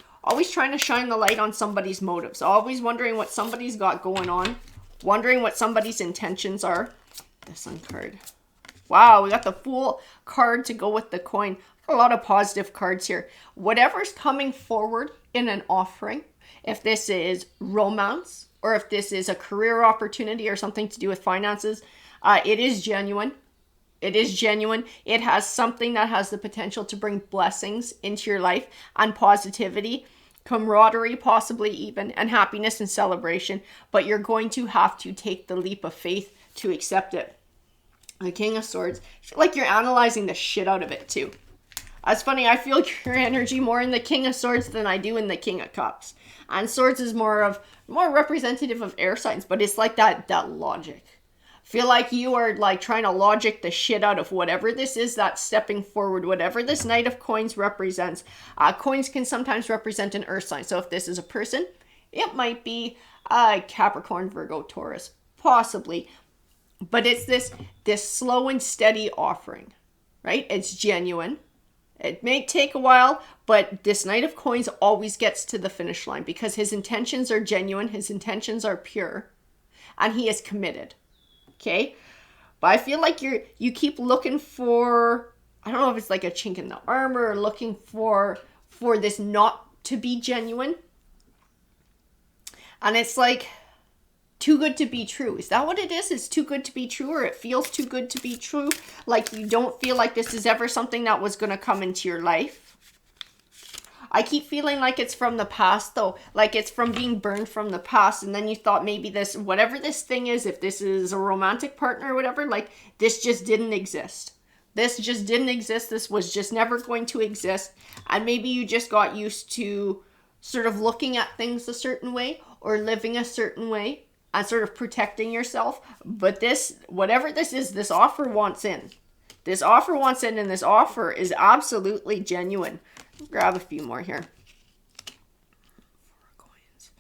trying to shine the light on somebody's motives. Always wondering what somebody's got going on. Wondering what somebody's intentions are. The Sun card. Wow, we got the Fool card to go with the coin. A lot of positive cards here. Whatever's coming forward in an offering, if this is romance or if this is a career opportunity or something to do with finances, it is genuine. It is genuine. It has something that has the potential to bring blessings into your life and positivity, camaraderie possibly even, and happiness and celebration. But you're going to have to take the leap of faith to accept it. The King of Swords. I feel like you're analyzing the shit out of it too. That's funny. I feel your energy more in the King of Swords than I do in the King of Cups. And Swords is more representative of air signs, but it's like that logic. Feel like you are like trying to logic the shit out of whatever this is that's stepping forward, whatever this Knight of Coins represents. Coins can sometimes represent an earth sign. So if this is a person, it might be Capricorn, Virgo, Taurus, possibly. But it's this slow and steady offering, right? It's genuine. It may take a while, but this Knight of Coins always gets to the finish line because his intentions are genuine, his intentions are pure, and he is committed. Okay? But I feel like you keep looking for I don't know if it's like a chink in the armor or looking for this not to be genuine. And it's like too good to be true. Is that what it is? It's too good to be true, or it feels too good to be true? Like you don't feel like this is ever something that was going to come into your life? I keep feeling like it's from the past though. Like it's from being burned from the past. And then you thought maybe this, whatever this thing is, if this is a romantic partner or whatever, like this just didn't exist. This just didn't exist. This was just never going to exist. And maybe you just got used to sort of looking at things a certain way or living a certain way and sort of protecting yourself. But this, whatever this is, this offer wants in. This offer wants in, and this offer is absolutely genuine. Grab a few more here. 4 coins.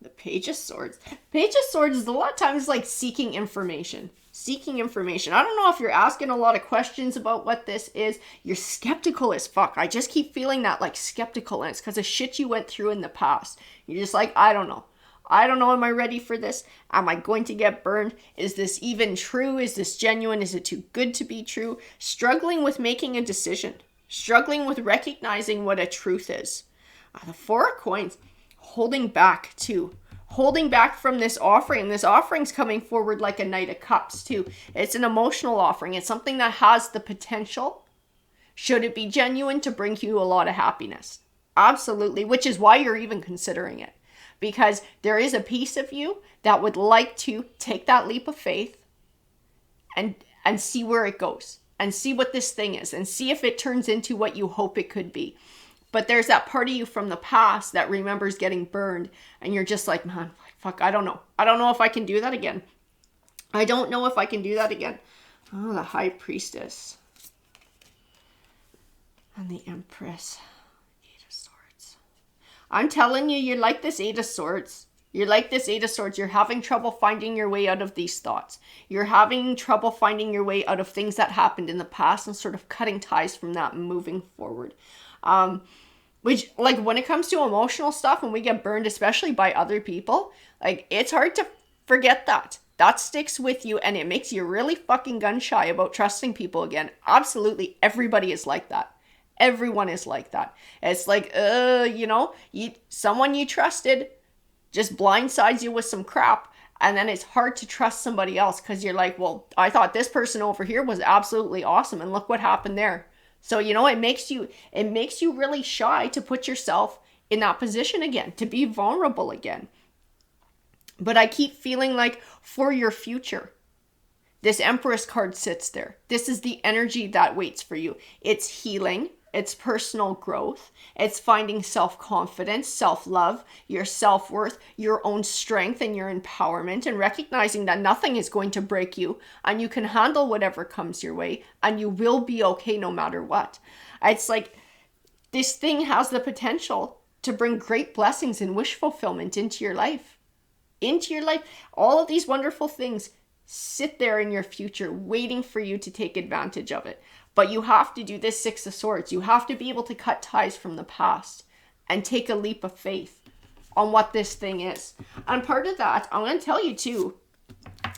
The Page of Swords. Page of Swords is a lot of times like seeking information. Seeking information. I don't know if you're asking a lot of questions about what this is. You're skeptical as fuck. I just keep feeling that like skeptical, and it's because of shit you went through in the past. You're just like, I don't know. I don't know. Am I ready for this? Am I going to get burned? Is this even true? Is this genuine? Is it too good to be true? Struggling with making a decision. Struggling with recognizing what a truth is. The 4 of Coins, holding back too. Holding back from this offering. This offering's coming forward like a Knight of Cups too. It's an emotional offering. It's something that has the potential, should it be genuine, to bring you a lot of happiness. Absolutely, which is why you're even considering it. Because there is a piece of you that would like to take that leap of faith and see where it goes. And see what this thing is, and see if it turns into what you hope it could be. But there's that part of you from the past that remembers getting burned, and you're just like, man, fuck, I don't know. I don't know if I can do that again. I don't know if I can do that again. Oh, the High Priestess. And the Empress. 8 of Swords. I'm telling you, you're like this 8 of Swords. You're like this 8 of Swords. You're having trouble finding your way out of these thoughts. You're having trouble finding your way out of things that happened in the past and sort of cutting ties from that and moving forward. Which, like, when it comes to emotional stuff, when we get burned, especially by other people, like, it's hard to forget that. That sticks with you, and it makes you really fucking gun shy about trusting people again. Absolutely, everybody is like that. Everyone is like that. It's like, someone you trusted just blindsides you with some crap, and then it's hard to trust somebody else because you're like, well, I thought this person over here was absolutely awesome, and look what happened there. So, it makes you really shy to put yourself in that position again, to be vulnerable again. But I keep feeling like for your future, this Empress card sits there. This is the energy that waits for you. It's healing. It's personal growth. It's finding self-confidence, self-love, your self-worth, your own strength and your empowerment, and recognizing that nothing is going to break you and you can handle whatever comes your way and you will be okay no matter what. It's like this thing has the potential to bring great blessings and wish fulfillment into your life. All of these wonderful things sit there in your future waiting for you to take advantage of it. But you have to do this 6 of Swords. You have to be able to cut ties from the past and take a leap of faith on what this thing is. And part of that, I'm going to tell you too,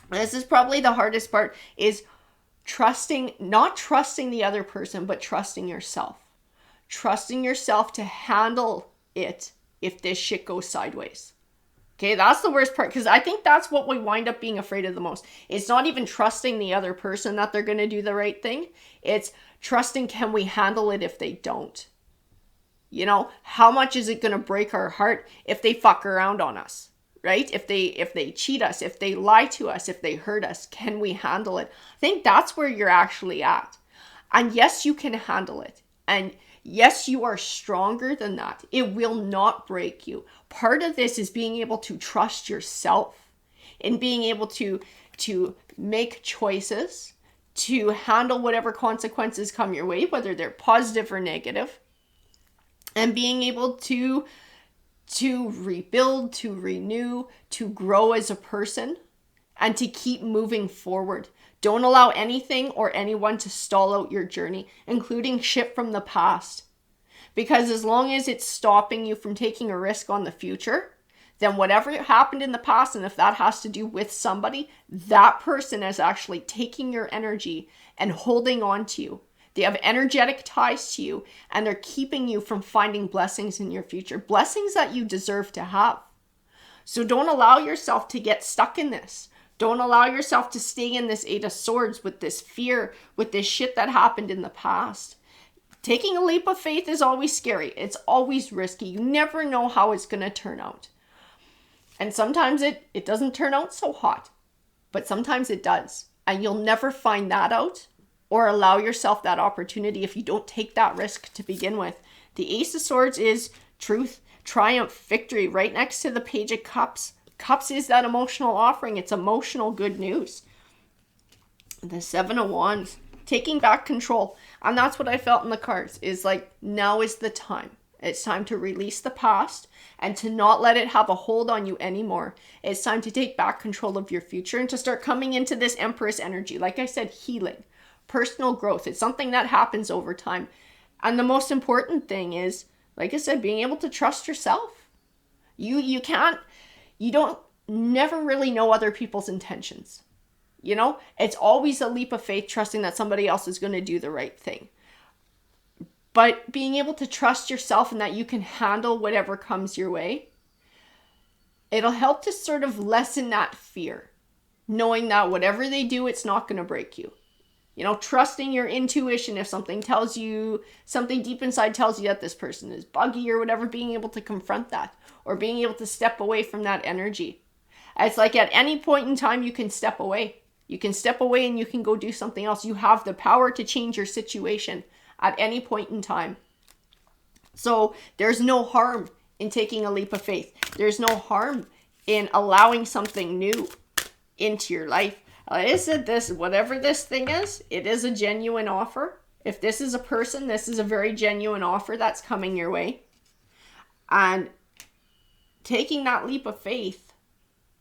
this is probably the hardest part, is not trusting the other person, but trusting yourself. Trusting yourself to handle it if this shit goes sideways. Okay, that's the worst part, because I think that's what we wind up being afraid of the most. It's not even trusting the other person that they're going to do the right thing. It's trusting, can we handle it if they don't? How much is it going to break our heart if they fuck around on us, right? If they cheat us, if they lie to us, if they hurt us, can we handle it? I think that's where you're actually at. And yes, you can handle it. And yes, you are stronger than that. It will not break you. Part of this is being able to trust yourself and being able to make choices, to handle whatever consequences come your way, whether they're positive or negative, and being able to rebuild, to renew, to grow as a person, and to keep moving forward. Don't allow anything or anyone to stall out your journey, including shit from the past. Because as long as it's stopping you from taking a risk on the future, then whatever happened in the past, and if that has to do with somebody, that person is actually taking your energy and holding on to you. They have energetic ties to you, and they're keeping you from finding blessings in your future, blessings that you deserve to have. So don't allow yourself to get stuck in this. Don't allow yourself to stay in this Eight of Swords with this fear, with this shit that happened in the past. Taking a leap of faith is always scary. It's always risky. You never know how it's going to turn out. And sometimes it doesn't turn out so hot, but sometimes it does. And you'll never find that out or allow yourself that opportunity if you don't take that risk to begin with. The Ace of Swords is truth, triumph, victory, right next to the Page of Cups. Cups is that emotional offering. It's emotional good news. The Seven of Wands, taking back control. And that's what I felt in the cards, is like, now is the time. It's time to release the past and to not let it have a hold on you anymore. It's time to take back control of your future and to start coming into this Empress energy. Like I said, healing, personal growth. It's something that happens over time. And the most important thing is, like I said, being able to trust yourself. You don't never really know other people's intentions. You know, it's always a leap of faith, trusting that somebody else is going to do the right thing. But being able to trust yourself and that you can handle whatever comes your way, it'll help to sort of lessen that fear, knowing that whatever they do, it's not going to break you. You know, trusting your intuition. If something tells you, something deep inside tells you that this person is buggy or whatever, being able to confront that or being able to step away from that energy. It's like at any point in time, you can step away. You can step away and you can go do something else. You have the power to change your situation at any point in time. So there's no harm in taking a leap of faith. There's no harm in allowing something new into your life. Like I said, this, whatever this thing is, it is a genuine offer. If this is a person, this is a very genuine offer that's coming your way. And taking that leap of faith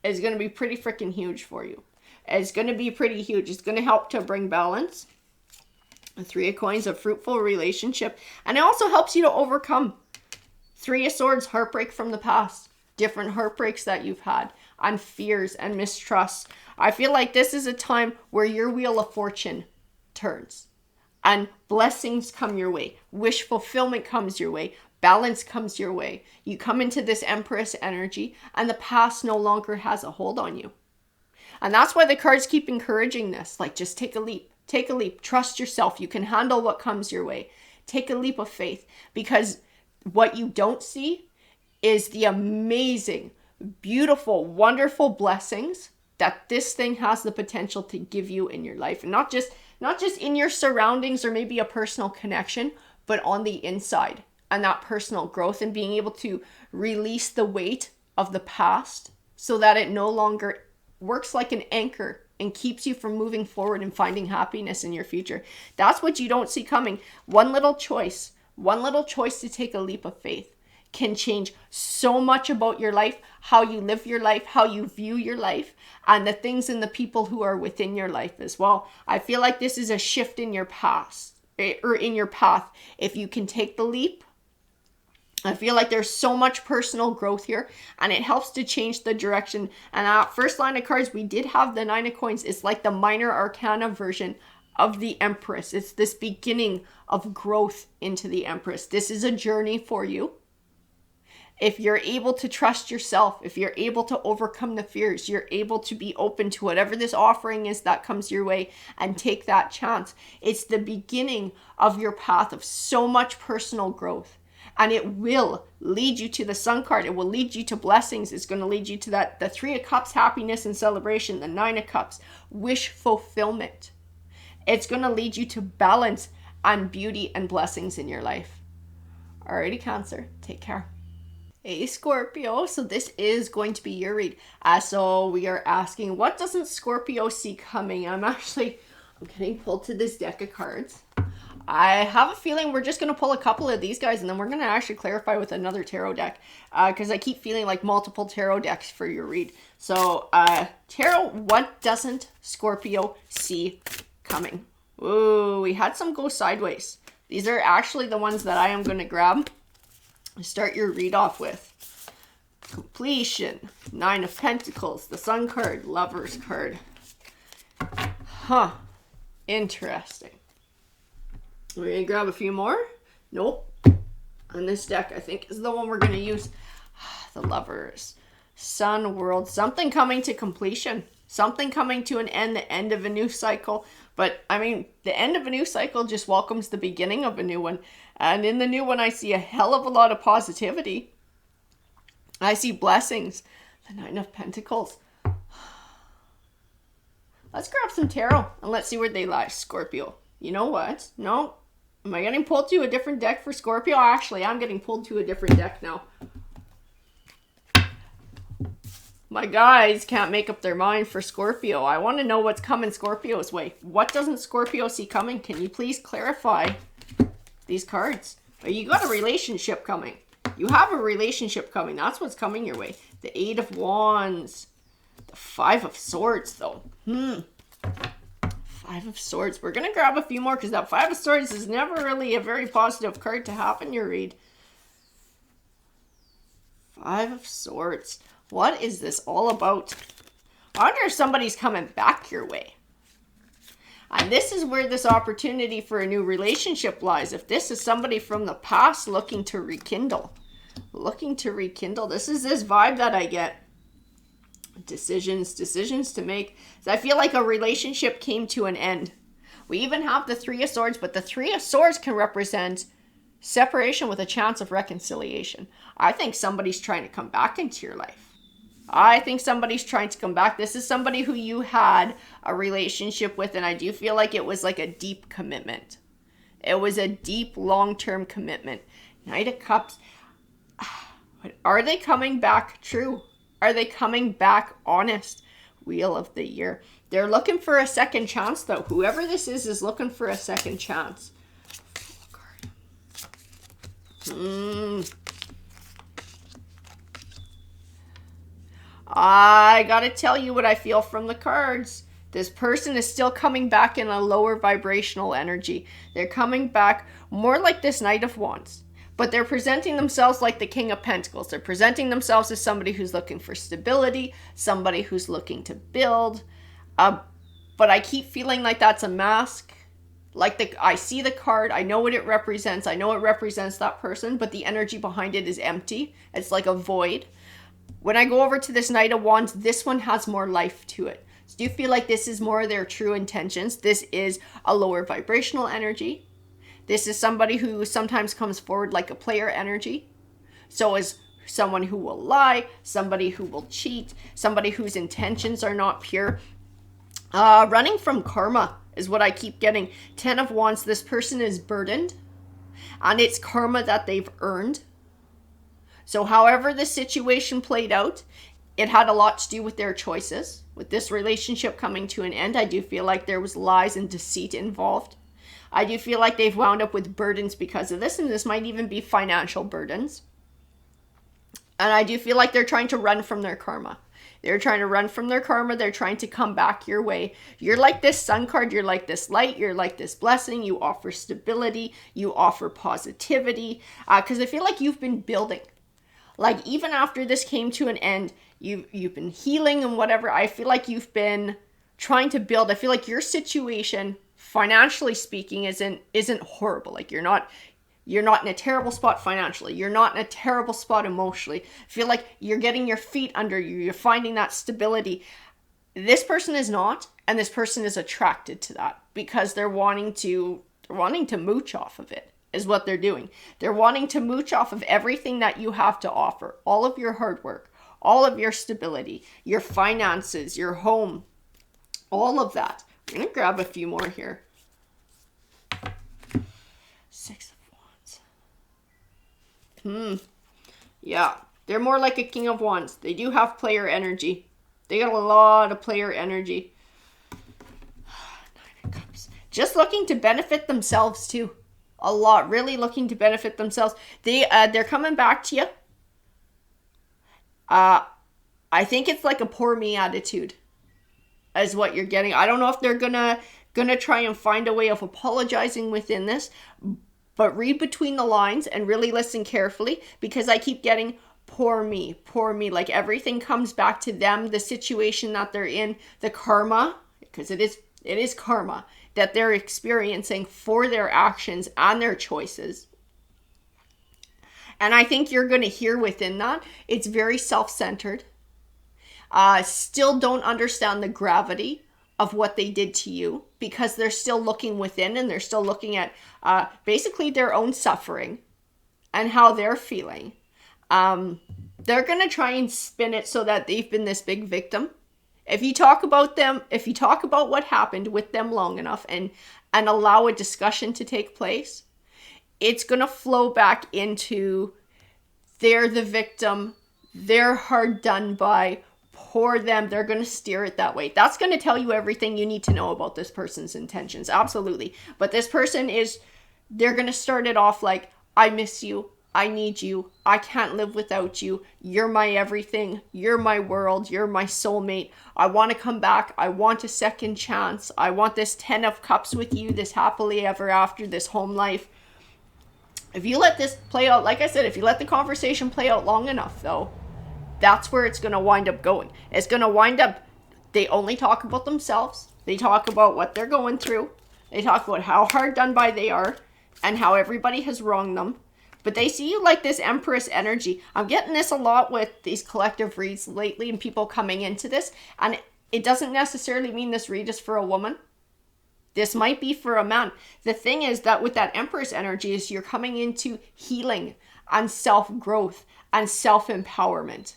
is going to be pretty freaking huge for you. It's going to be pretty huge. It's going to help to bring balance. The Three of Coins, a fruitful relationship. And it also helps you to overcome Three of Swords, heartbreak from the past. Different heartbreaks that you've had. And fears and mistrust. I feel like this is a time where your wheel of fortune turns. And blessings come your way. Wish fulfillment comes your way. Balance comes your way. You come into this Empress energy. And the past no longer has a hold on you. And that's why the cards keep encouraging this. Like, just take a leap. Take a leap. Trust yourself. You can handle what comes your way. Take a leap of faith. Because what you don't see is the amazing, beautiful, wonderful blessings that this thing has the potential to give you in your life. And not just in your surroundings or maybe a personal connection, but on the inside. And that personal growth and being able to release the weight of the past so that it no longer works like an anchor and keeps you from moving forward and finding happiness in your future. That's what you don't see coming. One little choice to take a leap of faith can change so much about your life, how you live your life, how you view your life, and the things and the people who are within your life as well. I feel like this is a shift in your past, or in your path. If you can take the leap, I feel like there's so much personal growth here, and it helps to change the direction. And first line of cards, we did have the Nine of Coins. It's like the minor arcana version of the Empress. It's this beginning of growth into the Empress. This is a journey for you. If you're able to trust yourself, if you're able to overcome the fears, you're able to be open to whatever this offering is that comes your way and take that chance. It's the beginning of your path of so much personal growth. And it will lead you to the Sun card. It will lead you to blessings. It's going to lead you to that, the Three of Cups, happiness and celebration. The Nine of Cups, wish fulfillment. It's going to lead you to balance and beauty and blessings in your life. Alrighty, Cancer. Take care. Hey, Scorpio. So this is going to be your read. So we are asking, what doesn't Scorpio see coming? I'm getting pulled to this deck of cards. I have a feeling we're just going to pull a couple of these guys and then we're going to actually clarify with another tarot deck because I keep feeling like multiple tarot decks for your read. So, tarot, what doesn't Scorpio see coming? Ooh, we had some go sideways. These are actually the ones that I am going to grab and start your read off with. Completion, Nine of Pentacles, the Sun card, Lover's card. Interesting. We're going to grab a few more. Nope. And this deck, I think, is the one we're going to use. The Lovers. Sun, World. Something coming to completion. Something coming to an end, the end of a new cycle. But, I mean, the end of a new cycle just welcomes the beginning of a new one. And in the new one, I see a hell of a lot of positivity. I see blessings. The Nine of Pentacles. Let's grab some tarot and let's see where they lie. Scorpio. You know what? No. Am I getting pulled to a different deck for Scorpio? Actually, I'm getting pulled to a different deck now. My guys can't make up their mind for Scorpio. I want to know what's coming Scorpio's way. What doesn't Scorpio see coming? Can you please clarify these cards? You got a relationship coming. You have a relationship coming. That's what's coming your way. The Eight of Wands. The Five of Swords, though. Five of Swords. We're going to grab a few more because that Five of Swords is never really a very positive card to have in your read. Five of Swords. What is this all about? I wonder if somebody's coming back your way. And this is where this opportunity for a new relationship lies. If this is somebody from the past looking to rekindle. Looking to rekindle. This is this vibe that I get. Decisions to make. So I feel like a relationship came to an end. We even have the Three of Swords, but the Three of Swords can represent separation with a chance of reconciliation. I think somebody's trying to come back into your life. I think somebody's trying to come back. This is somebody who you had a relationship with, and I do feel like it was like a deep commitment. It was a deep, long-term commitment. Knight of Cups. Are they coming back true? Are they coming back honest? Wheel of the Year. They're looking for a second chance, though. Whoever this is looking for a second chance. I gotta tell you what I feel from the cards. This person is still coming back in a lower vibrational energy. They're coming back more like this Knight of Wands. But they're presenting themselves like the King of Pentacles. They're presenting themselves as somebody who's looking for stability, somebody who's looking to build. But I keep feeling like that's a mask. Like I see the card, I know what it represents. I know it represents that person, but the energy behind it is empty. It's like a void. When I go over to this Knight of Wands, this one has more life to it. So do you feel like this is more of their true intentions? This is a lower vibrational energy. This is somebody who sometimes comes forward like a player energy. So is someone who will lie, somebody who will cheat, somebody whose intentions are not pure. Running from karma is what I keep getting. 10 of Wands, this person is burdened. And it's karma that they've earned. So however the situation played out, it had a lot to do with their choices. With this relationship coming to an end, I do feel like there was lies and deceit involved. I do feel like they've wound up with burdens because of this, and this might even be financial burdens. And I do feel like they're trying to run from their karma. They're trying to run from their karma. They're trying to come back your way. You're like this Sun card. You're like this light. You're like this blessing. You offer stability. You offer positivity. Because I feel like you've been building. Like even after this came to an end, you've been healing and whatever. I feel like you've been trying to build. I feel like your situation, financially speaking, isn't horrible. Like you're not in a terrible spot financially. You're not in a terrible spot emotionally. I feel like you're getting your feet under you. You're finding that stability. This person is not, and this person is attracted to that because they're wanting to mooch off of it. Is what they're doing. They're wanting to mooch off of everything that you have to offer. All of your hard work, all of your stability, your finances, your home, all of that. I'm going to grab a few more here. Six of Wands. Yeah, they're more like a King of Wands. They do have player energy. They got a lot of player energy. Nine of Cups. Just looking to benefit themselves too. A lot, really looking to benefit themselves. They're coming back to you. I think it's like a poor me attitude is what you're getting. I don't know if they're gonna try and find a way of apologizing within this, but read between the lines and really listen carefully because I keep getting poor me, like everything comes back to them, the situation that they're in, the karma, because it is karma. that they're experiencing for their actions and their choices. And I think you're going to hear within that, it's very self-centered. Still don't understand the gravity of what they did to you, because they're still looking within, and they're still looking at basically their own suffering and how they're feeling. They're going to try and spin it so that they've been this big victim. If you talk about them, if you talk about what happened with them long enough and allow a discussion to take place, it's going to flow back into they're the victim, they're hard done by, poor them. They're going to steer it that way. That's going to tell you everything you need to know about this person's intentions. Absolutely. But this person they're going to start it off like, I miss you. I need you. I can't live without you. You're my everything. You're my world. You're my soulmate. I want to come back. I want a second chance. I want this 10 of cups with you, this happily ever after, this home life. If you let this play out, like I said, if you let the conversation play out long enough, though, that's where it's going to wind up going. It's going to wind up, they only talk about themselves. They talk about what they're going through. They talk about how hard done by they are and how everybody has wronged them. But they see you like this Empress energy. I'm getting this a lot with these collective reads lately and people coming into this. And it doesn't necessarily mean this read is for a woman. This might be for a man. The thing is that with that Empress energy is you're coming into healing and self-growth and self-empowerment.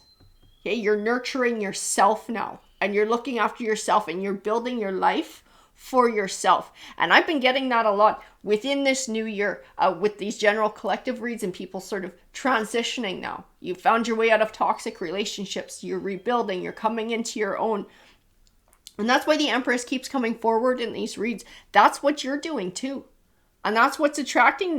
Okay, you're nurturing yourself now. And you're looking after yourself and you're building your life for yourself. And I've been getting that a lot within this new year with these general collective reads and people sort of transitioning now. You found your way out of toxic relationships. You're rebuilding. You're coming into your own. And that's why the Empress keeps coming forward in these reads. That's what you're doing too. And that's what's attracting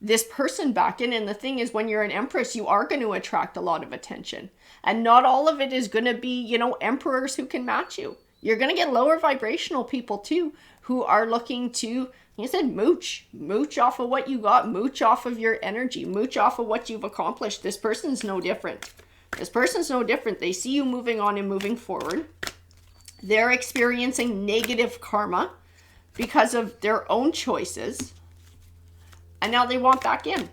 this person back in. And the thing is, when you're an Empress, you are going to attract a lot of attention. And not all of it is going to be, emperors who can match you. You're going to get lower vibrational people too, who are looking to, like I said, mooch off of what you got, mooch off of your energy, mooch off of what you've accomplished. This person's no different. They see you moving on and moving forward. They're experiencing negative karma because of their own choices. And now they want back in.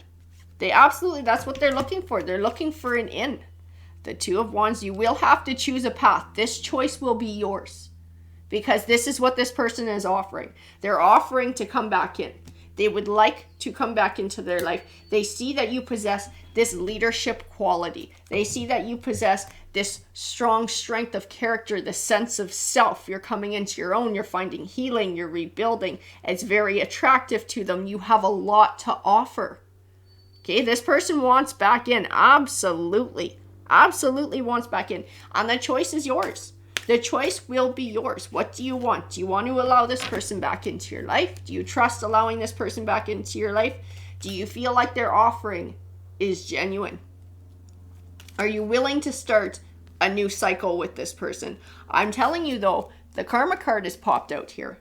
That's what they're looking for. They're looking for an in. The Two of Wands, you will have to choose a path. This choice will be yours because this is what this person is offering. They're offering to come back in. They would like to come back into their life. They see that you possess this leadership quality. They see that you possess this strong strength of character, the sense of self. You're coming into your own. You're finding healing. You're rebuilding. It's very attractive to them. You have a lot to offer. Okay, this person wants back in. Absolutely wants back in. And the choice is yours. The choice will be yours. What do you want? Do you want to allow this person back into your life? Do you trust allowing this person back into your life? Do you feel like their offering is genuine? Are you willing to start a new cycle with this person? I'm telling you though, the karma card is popped out here.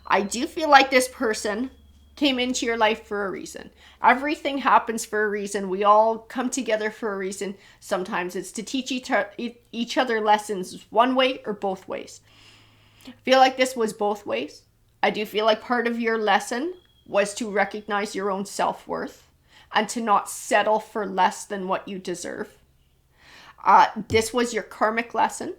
I do feel like this person came into your life for a reason. Everything happens for a reason. We all come together for a reason. Sometimes it's to teach each other lessons one way or both ways. I feel like this was both ways. I do feel like part of your lesson was to recognize your own self-worth and to not settle for less than what you deserve. This was your karmic lesson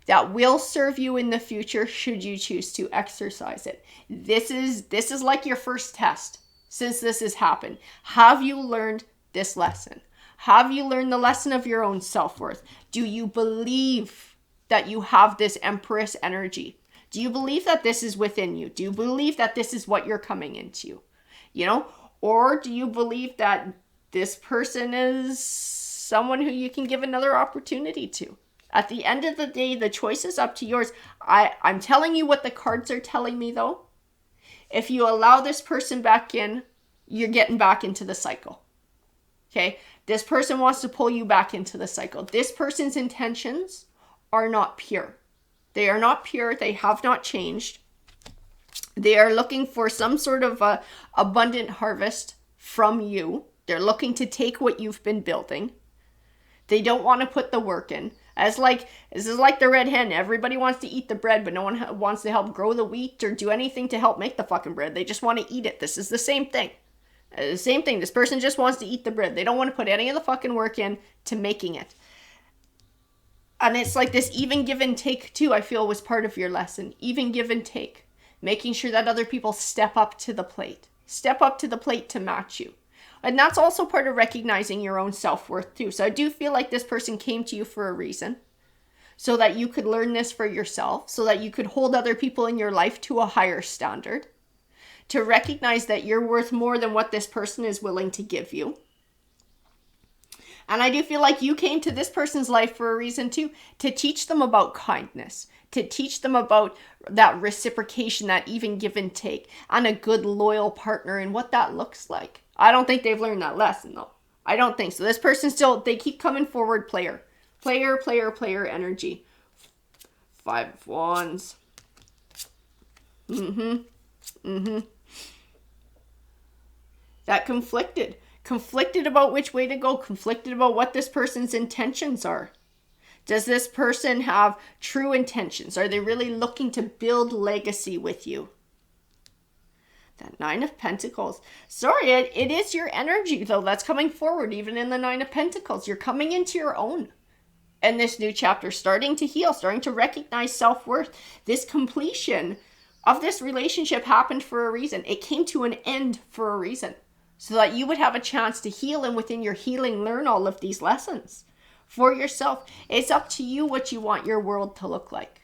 that will serve you in the future should you choose to exercise it. This is like your first test since this has happened. Have you learned this lesson? Have you learned the lesson of your own self-worth? Do you believe that you have this Empress energy? Do you believe that this is within you? Do you believe that this is what you're coming into? Or do you believe that this person is someone who you can give another opportunity to? At the end of the day, the choice is up to yours. I'm telling you what the cards are telling me though. If you allow this person back in, you're getting back into the cycle. Okay? This person wants to pull you back into the cycle. This person's intentions are not pure. They are not pure. They have not changed. They are looking for some sort of abundant harvest from you. They're looking to take what you've been building. They don't want to put the work in. This is like the red hen. Everybody wants to eat the bread, but no one wants to help grow the wheat or do anything to help make the fucking bread. They just want to eat it. This is the same thing. The same thing. This person just wants to eat the bread. They don't want to put any of the fucking work in to making it. And it's like this even give and take too, I feel, was part of your lesson. Even give and take. Making sure that other people step up to the plate. Step up to the plate to match you. And that's also part of recognizing your own self-worth too. So I do feel like this person came to you for a reason. So that you could learn this for yourself. So that you could hold other people in your life to a higher standard. To recognize that you're worth more than what this person is willing to give you. And I do feel like you came to this person's life for a reason too, to teach them about kindness, to teach them about that reciprocation, that even give and take, and a good loyal partner and what that looks like. I don't think they've learned that lesson though. I don't think so. This person still, they keep coming forward player. Player energy. 5 of Wands. That conflicted about which way to go, conflicted about what this person's intentions are. Does this person have true intentions? Are they really looking to build legacy with you? That 9 of Pentacles. Sorry, it is your energy though that's coming forward even in the 9 of Pentacles. You're coming into your own. And this new chapter, starting to heal, starting to recognize self-worth. This completion of this relationship happened for a reason. It came to an end for a reason. So that you would have a chance to heal, and within your healing, learn all of these lessons for yourself. It's up to you what you want your world to look like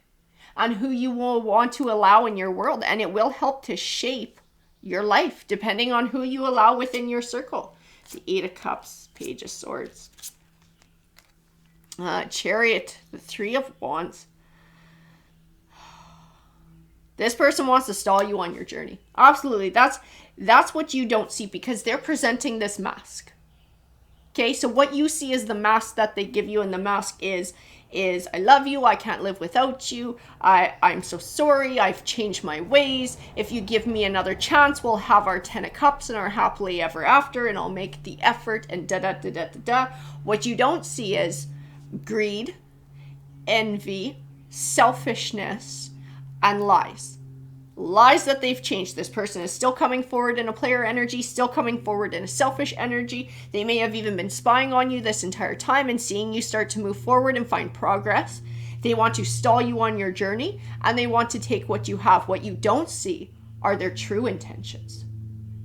and who you will want to allow in your world. And it will help to shape your life depending on who you allow within your circle. The 8 of Cups, Page of Swords, Chariot, the 3 of Wands. This person wants to stall you on your journey. Absolutely. That's what you don't see because they're presenting this mask. Okay, so what you see is the mask that they give you, and the mask is I love you, I can't live without you, I'm so sorry, I've changed my ways, if you give me another chance, we'll have our 10 of Cups and our happily ever after, and I'll make the effort, and da-da-da-da-da-da. What you don't see is greed, envy, selfishness, and lies. Lies that they've changed. This person is still coming forward in a player energy, still coming forward in a selfish energy. They may have even been spying on you this entire time and seeing you start to move forward and find progress. They want to stall you on your journey, and they want to take what you have. What you don't see are their true intentions.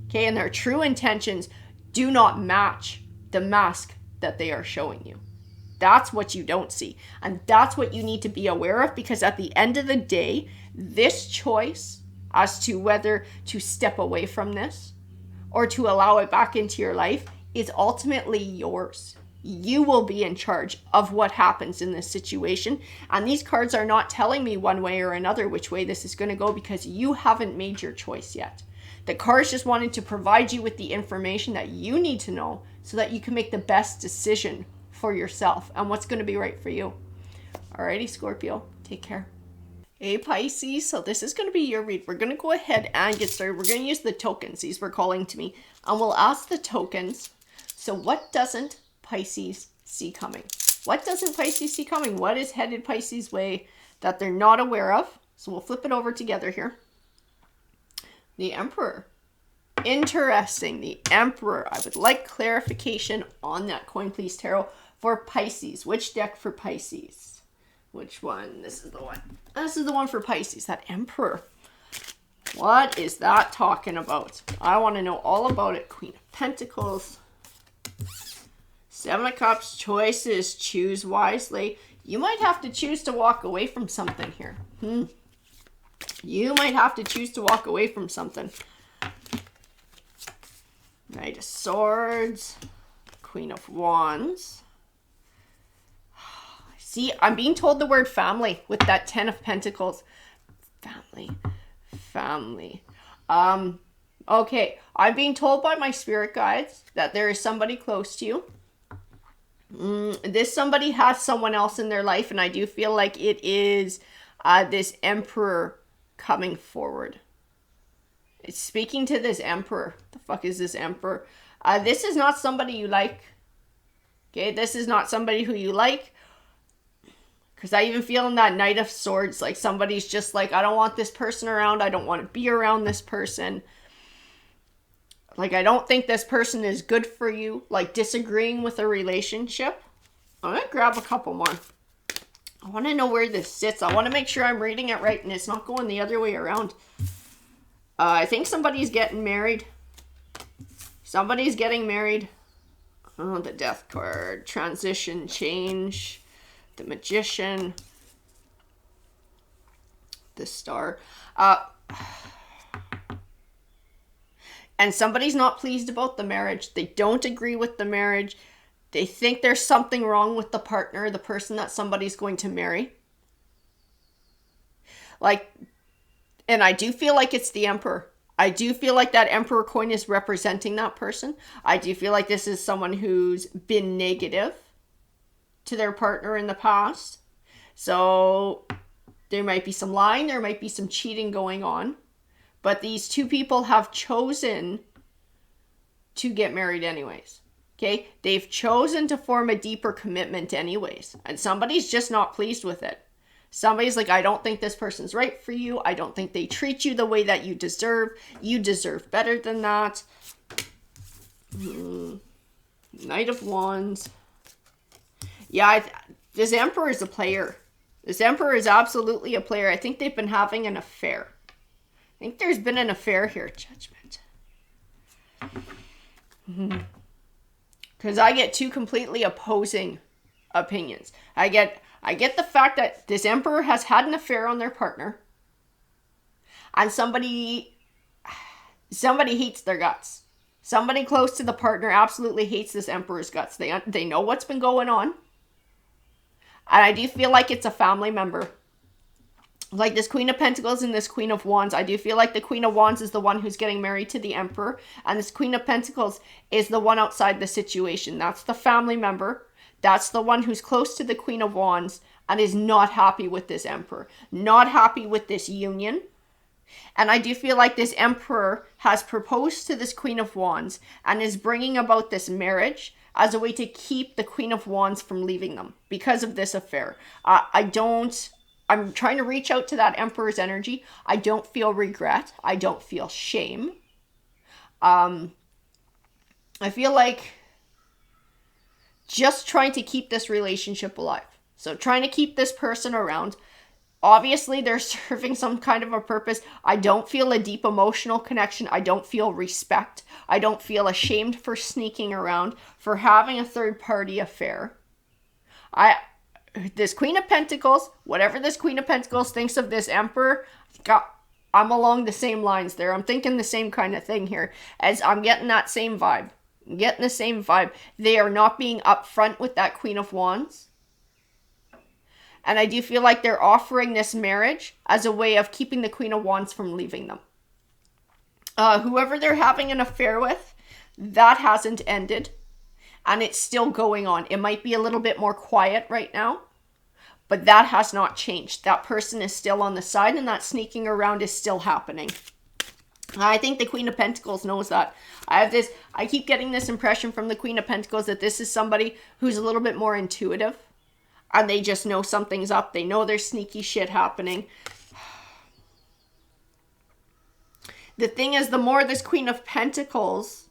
Okay, and their true intentions do not match the mask that they are showing you. That's what you don't see. And that's what you need to be aware of, because at the end of the day, this choice as to whether to step away from this or to allow it back into your life is ultimately yours. You will be in charge of what happens in this situation. And these cards are not telling me one way or another which way this is going to go, because you haven't made your choice yet. The cards just wanted to provide you with the information that you need to know so that you can make the best decision for yourself and what's going to be right for you. Alrighty, Scorpio, take care. Hey, Pisces, so this is going to be your read. We're going to go ahead and get started. We're going to use the tokens. These were calling to me. And we'll ask the tokens. So what doesn't Pisces see coming? What doesn't Pisces see coming? What is headed Pisces' way that they're not aware of? So we'll flip it over together here. The Emperor. Interesting. The Emperor. I would like clarification on that coin, please, Tarot, for Pisces. Which deck for Pisces? Which one? This is the one. This is the one for Pisces. That Emperor. What is that talking about? I want to know all about it. Queen of Pentacles. 7 of Cups. Choices. Choose wisely. You might have to choose to walk away from something here. You might have to choose to walk away from something. Knight of Swords. Queen of Wands. See, I'm being told the word family with that 10 of Pentacles. Family. Okay. I'm being told by my spirit guides that there is somebody close to you. This somebody has someone else in their life, and I do feel like it is this Emperor coming forward. It's speaking to this Emperor. The fuck is this Emperor? This is not somebody you like. Okay, this is not somebody who you like. Because I even feel in that Knight of Swords, like somebody's just like, I don't want this person around. I don't want to be around this person. Like, I don't think this person is good for you. Like, disagreeing with a relationship. I'm going to grab a couple more. I want to know where this sits. I want to make sure I'm reading it right and it's not going the other way around. I think somebody's getting married. Somebody's getting married. Oh, the Death card. Transition, change. The Magician. The Star. And somebody's not pleased about the marriage. They don't agree with the marriage. They think there's something wrong with the partner, the person that somebody's going to marry. Like, and I do feel like it's the Emperor. I do feel like that Emperor coin is representing that person. I do feel like this is someone who's been negative to their partner in the past. So there might be some lying, there might be some cheating going on. But these two people have chosen to get married anyways. Okay? They've chosen to form a deeper commitment anyways. And somebody's just not pleased with it. Somebody's like, I don't think this person's right for you. I don't think they treat you the way that you deserve. You deserve better than that. Knight of Wands. Yeah, this Emperor is a player. This Emperor is absolutely a player. I think they've been having an affair. I think there's been an affair here. Judgment. Because I get two completely opposing opinions. I get the fact that this Emperor has had an affair on their partner. And somebody hates their guts. Somebody close to the partner absolutely hates this Emperor's guts. They know what's been going on. And I do feel like it's a family member. Like this Queen of Pentacles and this Queen of Wands. I do feel like the Queen of Wands is the one who's getting married to the Emperor. And this Queen of Pentacles is the one outside the situation. That's the family member. That's the one who's close to the Queen of Wands and is not happy with this Emperor. Not happy with this union. And I do feel like this Emperor has proposed to this Queen of Wands and is bringing about this marriage as a way to keep the Queen of Wands from leaving them because of this affair. I'm trying to reach out to that Emperor's energy. I don't feel regret. I don't feel shame. I feel like just trying to keep this relationship alive. So trying to keep this person around. Obviously, they're serving some kind of a purpose. I don't feel a deep emotional connection. I don't feel respect. I don't feel ashamed for sneaking around, for having a third-party affair. This Queen of Pentacles, whatever this Queen of Pentacles thinks of this Emperor, I'm along the same lines there. I'm thinking the same kind of thing here, as I'm getting that same vibe. I'm getting the same vibe. They are not being upfront with that Queen of Wands. And I do feel like they're offering this marriage as a way of keeping the Queen of Wands from leaving them. Whoever they're having an affair with, that hasn't ended. And it's still going on. It might be a little bit more quiet right now. But that has not changed. That person is still on the side and that sneaking around is still happening. I think the Queen of Pentacles knows that. I keep getting this impression from the Queen of Pentacles that this is somebody who's a little bit more intuitive. And they just know something's up. They know there's sneaky shit happening. The thing is, the more this Queen of Pentacles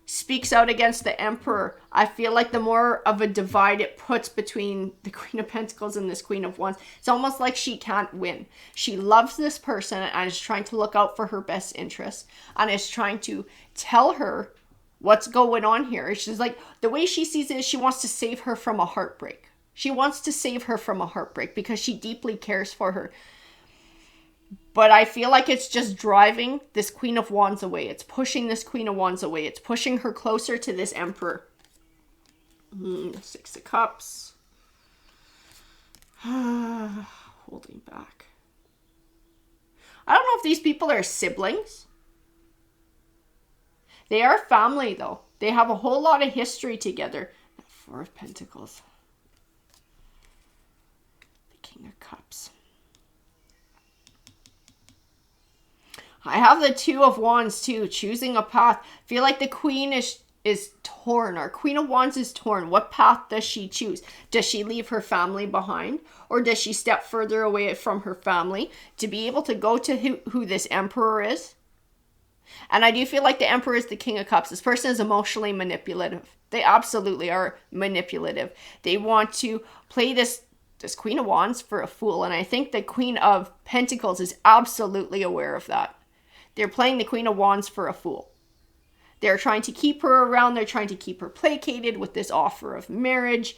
speaks out against the Emperor, I feel like the more of a divide it puts between the Queen of Pentacles and this Queen of Wands. It's almost like she can't win. She loves this person and is trying to look out for her best interests. And is trying to tell her what's going on here. She's like, the way she sees it is she wants to save her from a heartbreak. She wants to save her from a heartbreak because she deeply cares for her. But I feel like it's just driving this Queen of Wands away. It's pushing this Queen of Wands away. It's pushing her closer to this Emperor. Six of Cups. Holding back. I don't know if these people are siblings. They are family, though. They have a whole lot of history together. Four of Pentacles. King of Cups. I have the Two of Wands too, choosing a path. I feel like the Queen is is torn. Our Queen of Wands is torn. What path does she choose? Does she leave her family behind? Or does she step further away from her family to be able to go to who this Emperor is? And I do feel like the Emperor is the King of Cups. This person is emotionally manipulative. They absolutely are manipulative. They want to play this Queen of Wands for a fool. And I think the Queen of Pentacles is absolutely aware of that. They're playing the Queen of Wands for a fool. They're trying to keep her around. They're trying to keep her placated with this offer of marriage,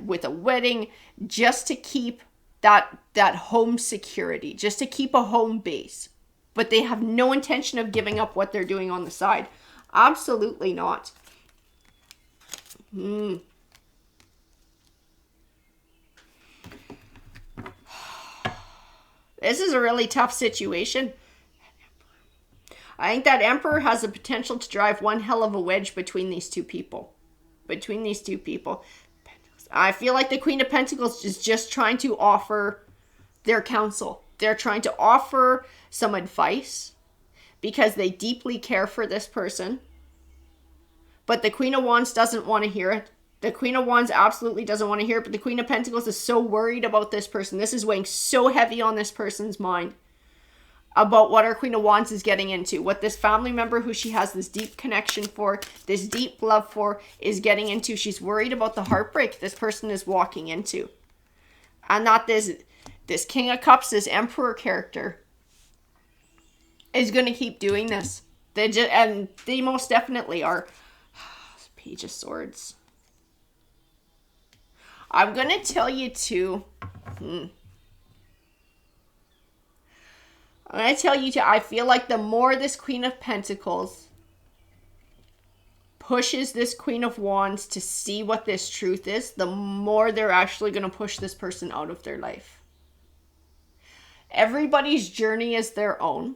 with a wedding, just to keep that home security, just to keep a home base. But they have no intention of giving up what they're doing on the side. Absolutely not. This is a really tough situation. I think that Emperor has the potential to drive one hell of a wedge between these two people. I feel like the Queen of Pentacles is just trying to offer their counsel. They're trying to offer some advice because they deeply care for this person. But the Queen of Wands doesn't want to hear it. The Queen of Wands absolutely doesn't want to hear it, but the Queen of Pentacles is so worried about this person. This is weighing so heavy on this person's mind about what our Queen of Wands is getting into. What this family member who she has this deep connection for, this deep love for, is getting into. She's worried about the heartbreak this person is walking into. And not this King of Cups, this Emperor character is going to keep doing this. They most definitely are. Page of Swords. I'm going to tell you too. I feel like the more this Queen of Pentacles pushes this Queen of Wands to see what this truth is, the more they're actually going to push this person out of their life. Everybody's journey is their own,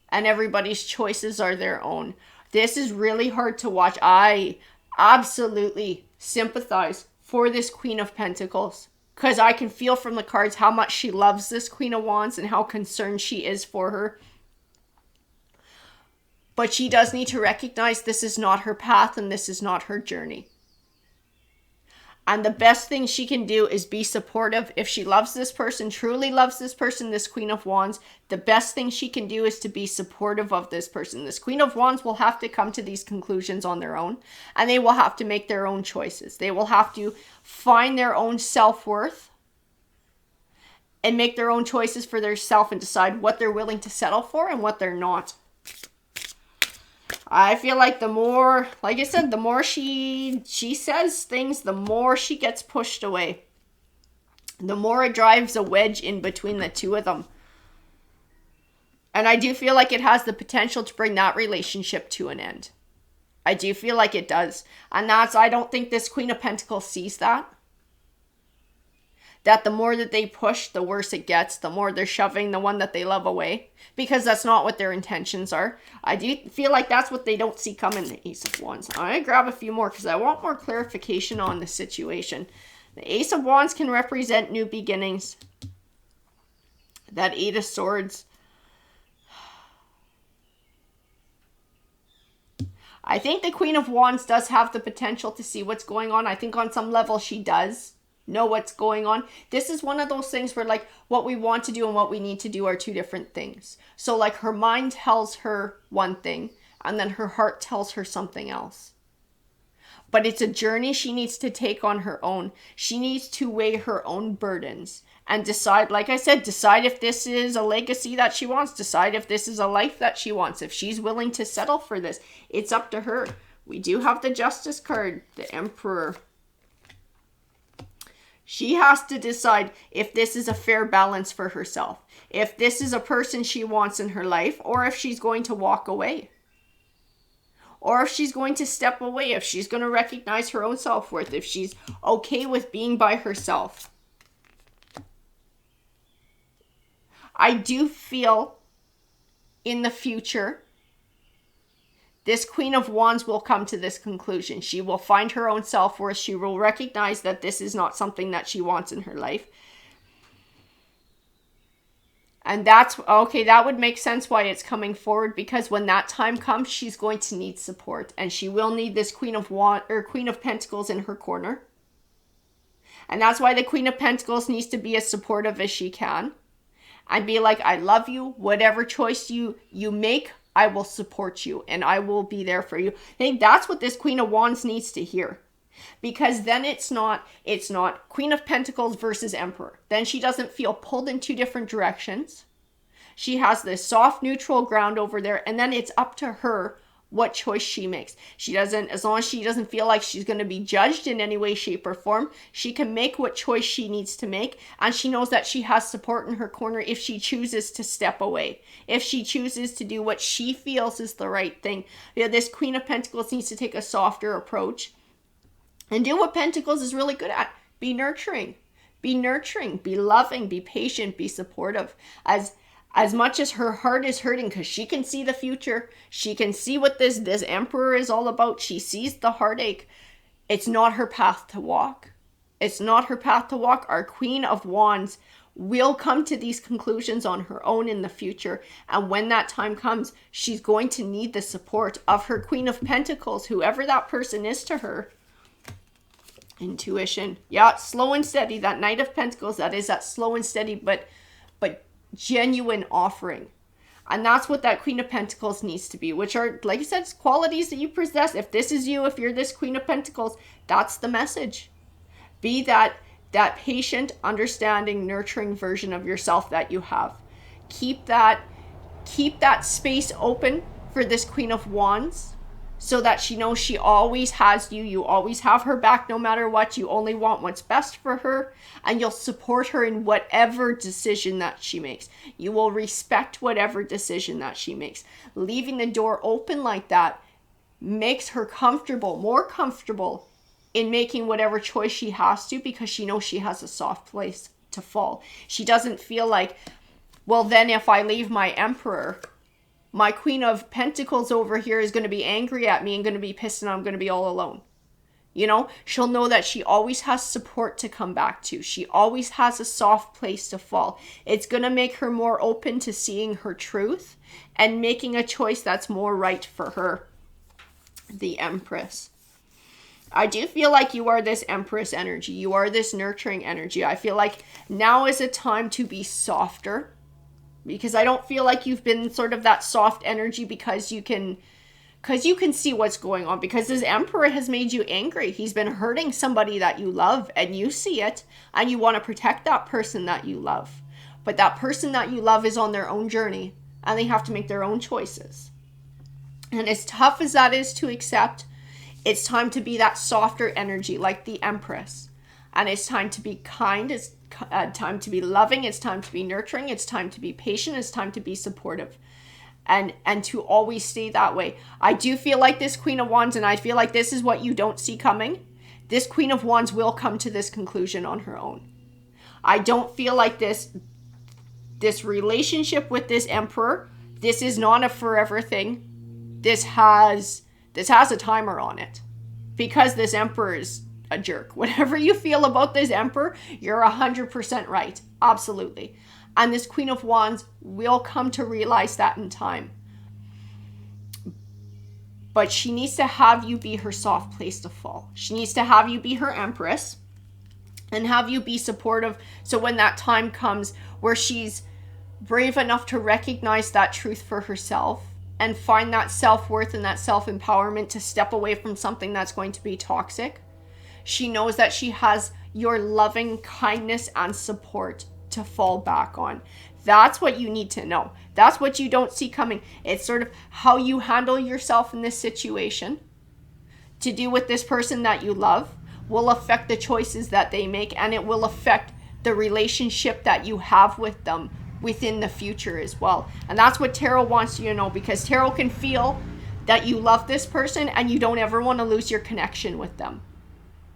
and everybody's choices are their own. This is really hard to watch. I absolutely sympathize for this Queen of Pentacles because I can feel from the cards how much she loves this Queen of Wands and how concerned she is for her. But she does need to recognize this is not her path and this is not her journey. And the best thing she can do is be supportive. If she loves this person, truly loves this person, this Queen of Wands, the best thing she can do is to be supportive of this person. This Queen of Wands will have to come to these conclusions on their own, and they will have to make their own choices. They will have to find their own self-worth and make their own choices for their self and decide what they're willing to settle for and what they're not. I feel like the more, like I said, the more she says things, the more she gets pushed away. The more it drives a wedge in between the two of them. And I do feel like it has the potential to bring that relationship to an end. I do feel like it does. And I don't think this Queen of Pentacles sees that. That the more that they push, the worse it gets. The more they're shoving the one that they love away. Because that's not what their intentions are. I do feel like that's what they don't see coming, the Ace of Wands. I'm going to grab a few more because I want more clarification on the situation. The Ace of Wands can represent new beginnings. That Eight of Swords. I think the Queen of Wands does have the potential to see what's going on. I think on some level she does know what's going on. This is one of those things where like what we want to do and what we need to do are two different things. So like her mind tells her one thing and then her heart tells her something else. But it's a journey she needs to take on her own. She needs to weigh her own burdens and decide, like I said, decide if this is a legacy that she wants, decide if this is a life that she wants, if she's willing to settle for this. It's up to her. We do have the Justice card, the Emperor. She has to decide if this is a fair balance for herself, if this is a person she wants in her life, or if she's going to walk away, or if she's going to step away, if she's going to recognize her own self-worth, if she's okay with being by herself. I do feel in the future, this Queen of Wands will come to this conclusion. She will find her own self-worth. She will recognize that this is not something that she wants in her life. And that's, okay, that would make sense why it's coming forward, because when that time comes, she's going to need support, and she will need this Queen of Pentacles in her corner. And that's why the Queen of Pentacles needs to be as supportive as she can and be like, I love you. Whatever choice you make, I will support you and I will be there for you. I think that's what this Queen of Wands needs to hear. Because then it's not Queen of Pentacles versus Emperor. Then she doesn't feel pulled in two different directions. She has this soft neutral ground over there, and then it's up to her what choice she makes. She doesn't, as long as she doesn't feel like she's going to be judged in any way, shape, or form, she can make what choice she needs to make, and she knows that she has support in her corner if she chooses to step away, if she chooses to do what she feels is the right thing. Yeah, this Queen of Pentacles needs to take a softer approach and do what Pentacles is really good at. Be nurturing. Be nurturing. Be loving. Be patient. Be supportive. As much as her heart is hurting, because she can see the future. She can see what this Emperor is all about. She sees the heartache. It's not her path to walk. It's not her path to walk. Our Queen of Wands will come to these conclusions on her own in the future. And when that time comes, she's going to need the support of her Queen of Pentacles, whoever that person is to her. Intuition. Yeah, slow and steady. That Knight of Pentacles, that is that slow and steady, but genuine offering. And that's what that Queen of Pentacles needs to be, which are, like I said, qualities that you possess. If this is you, if you're this Queen of Pentacles, that's the message. Be that patient, understanding, nurturing version of yourself that you have. Keep that space open for this Queen of Wands, so that she knows she always has you. You always have her back no matter what. You only want what's best for her, and you'll support her in whatever decision that she makes. You will respect whatever decision that she makes. Leaving the door open like that makes her comfortable, more comfortable in making whatever choice she has to, because she knows she has a soft place to fall. She doesn't feel like, well, then if I leave my Emperor, my Queen of Pentacles over here is going to be angry at me and going to be pissed, and I'm going to be all alone. You know, she'll know that she always has support to come back to. She always has a soft place to fall. It's going to make her more open to seeing her truth and making a choice that's more right for her. The Empress. I do feel like you are this Empress energy. You are this nurturing energy. I feel like now is a time to be softer, because I don't feel like you've been sort of that soft energy because you can see what's going on, because this Emperor has made you angry. He's been hurting somebody that you love, and you see it, and you want to protect that person that you love. But that person that you love is on their own journey, and they have to make their own choices. And as tough as that is to accept, it's time to be that softer energy like the Empress. And it's time to be kind. It's time to be loving. It's time to be nurturing. It's time to be patient. It's time to be supportive. And to always stay that way. I do feel like this Queen of Wands, and I feel like this is what you don't see coming. This Queen of Wands will come to this conclusion on her own. I don't feel like this relationship with this Emperor, this is not a forever thing. This has a timer on it, because this Emperor is a jerk. Whatever you feel about this Emperor, you're 100% right. Absolutely. And this Queen of Wands will come to realize that in time. But she needs to have you be her soft place to fall. She needs to have you be her Empress and have you be supportive. So when that time comes where she's brave enough to recognize that truth for herself and find that self-worth and that self-empowerment to step away from something that's going to be toxic, she knows that she has your loving kindness and support to fall back on. That's what you need to know. That's what you don't see coming. It's sort of how you handle yourself in this situation to do with this person that you love will affect the choices that they make, and it will affect the relationship that you have with them within the future as well. And that's what Tarot wants you to know, because Tarot can feel that you love this person and you don't ever want to lose your connection with them.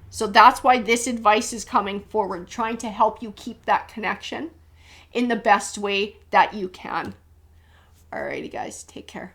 So that's why this advice is coming forward, trying to help you keep that connection in the best way that you can. Alrighty guys, take care.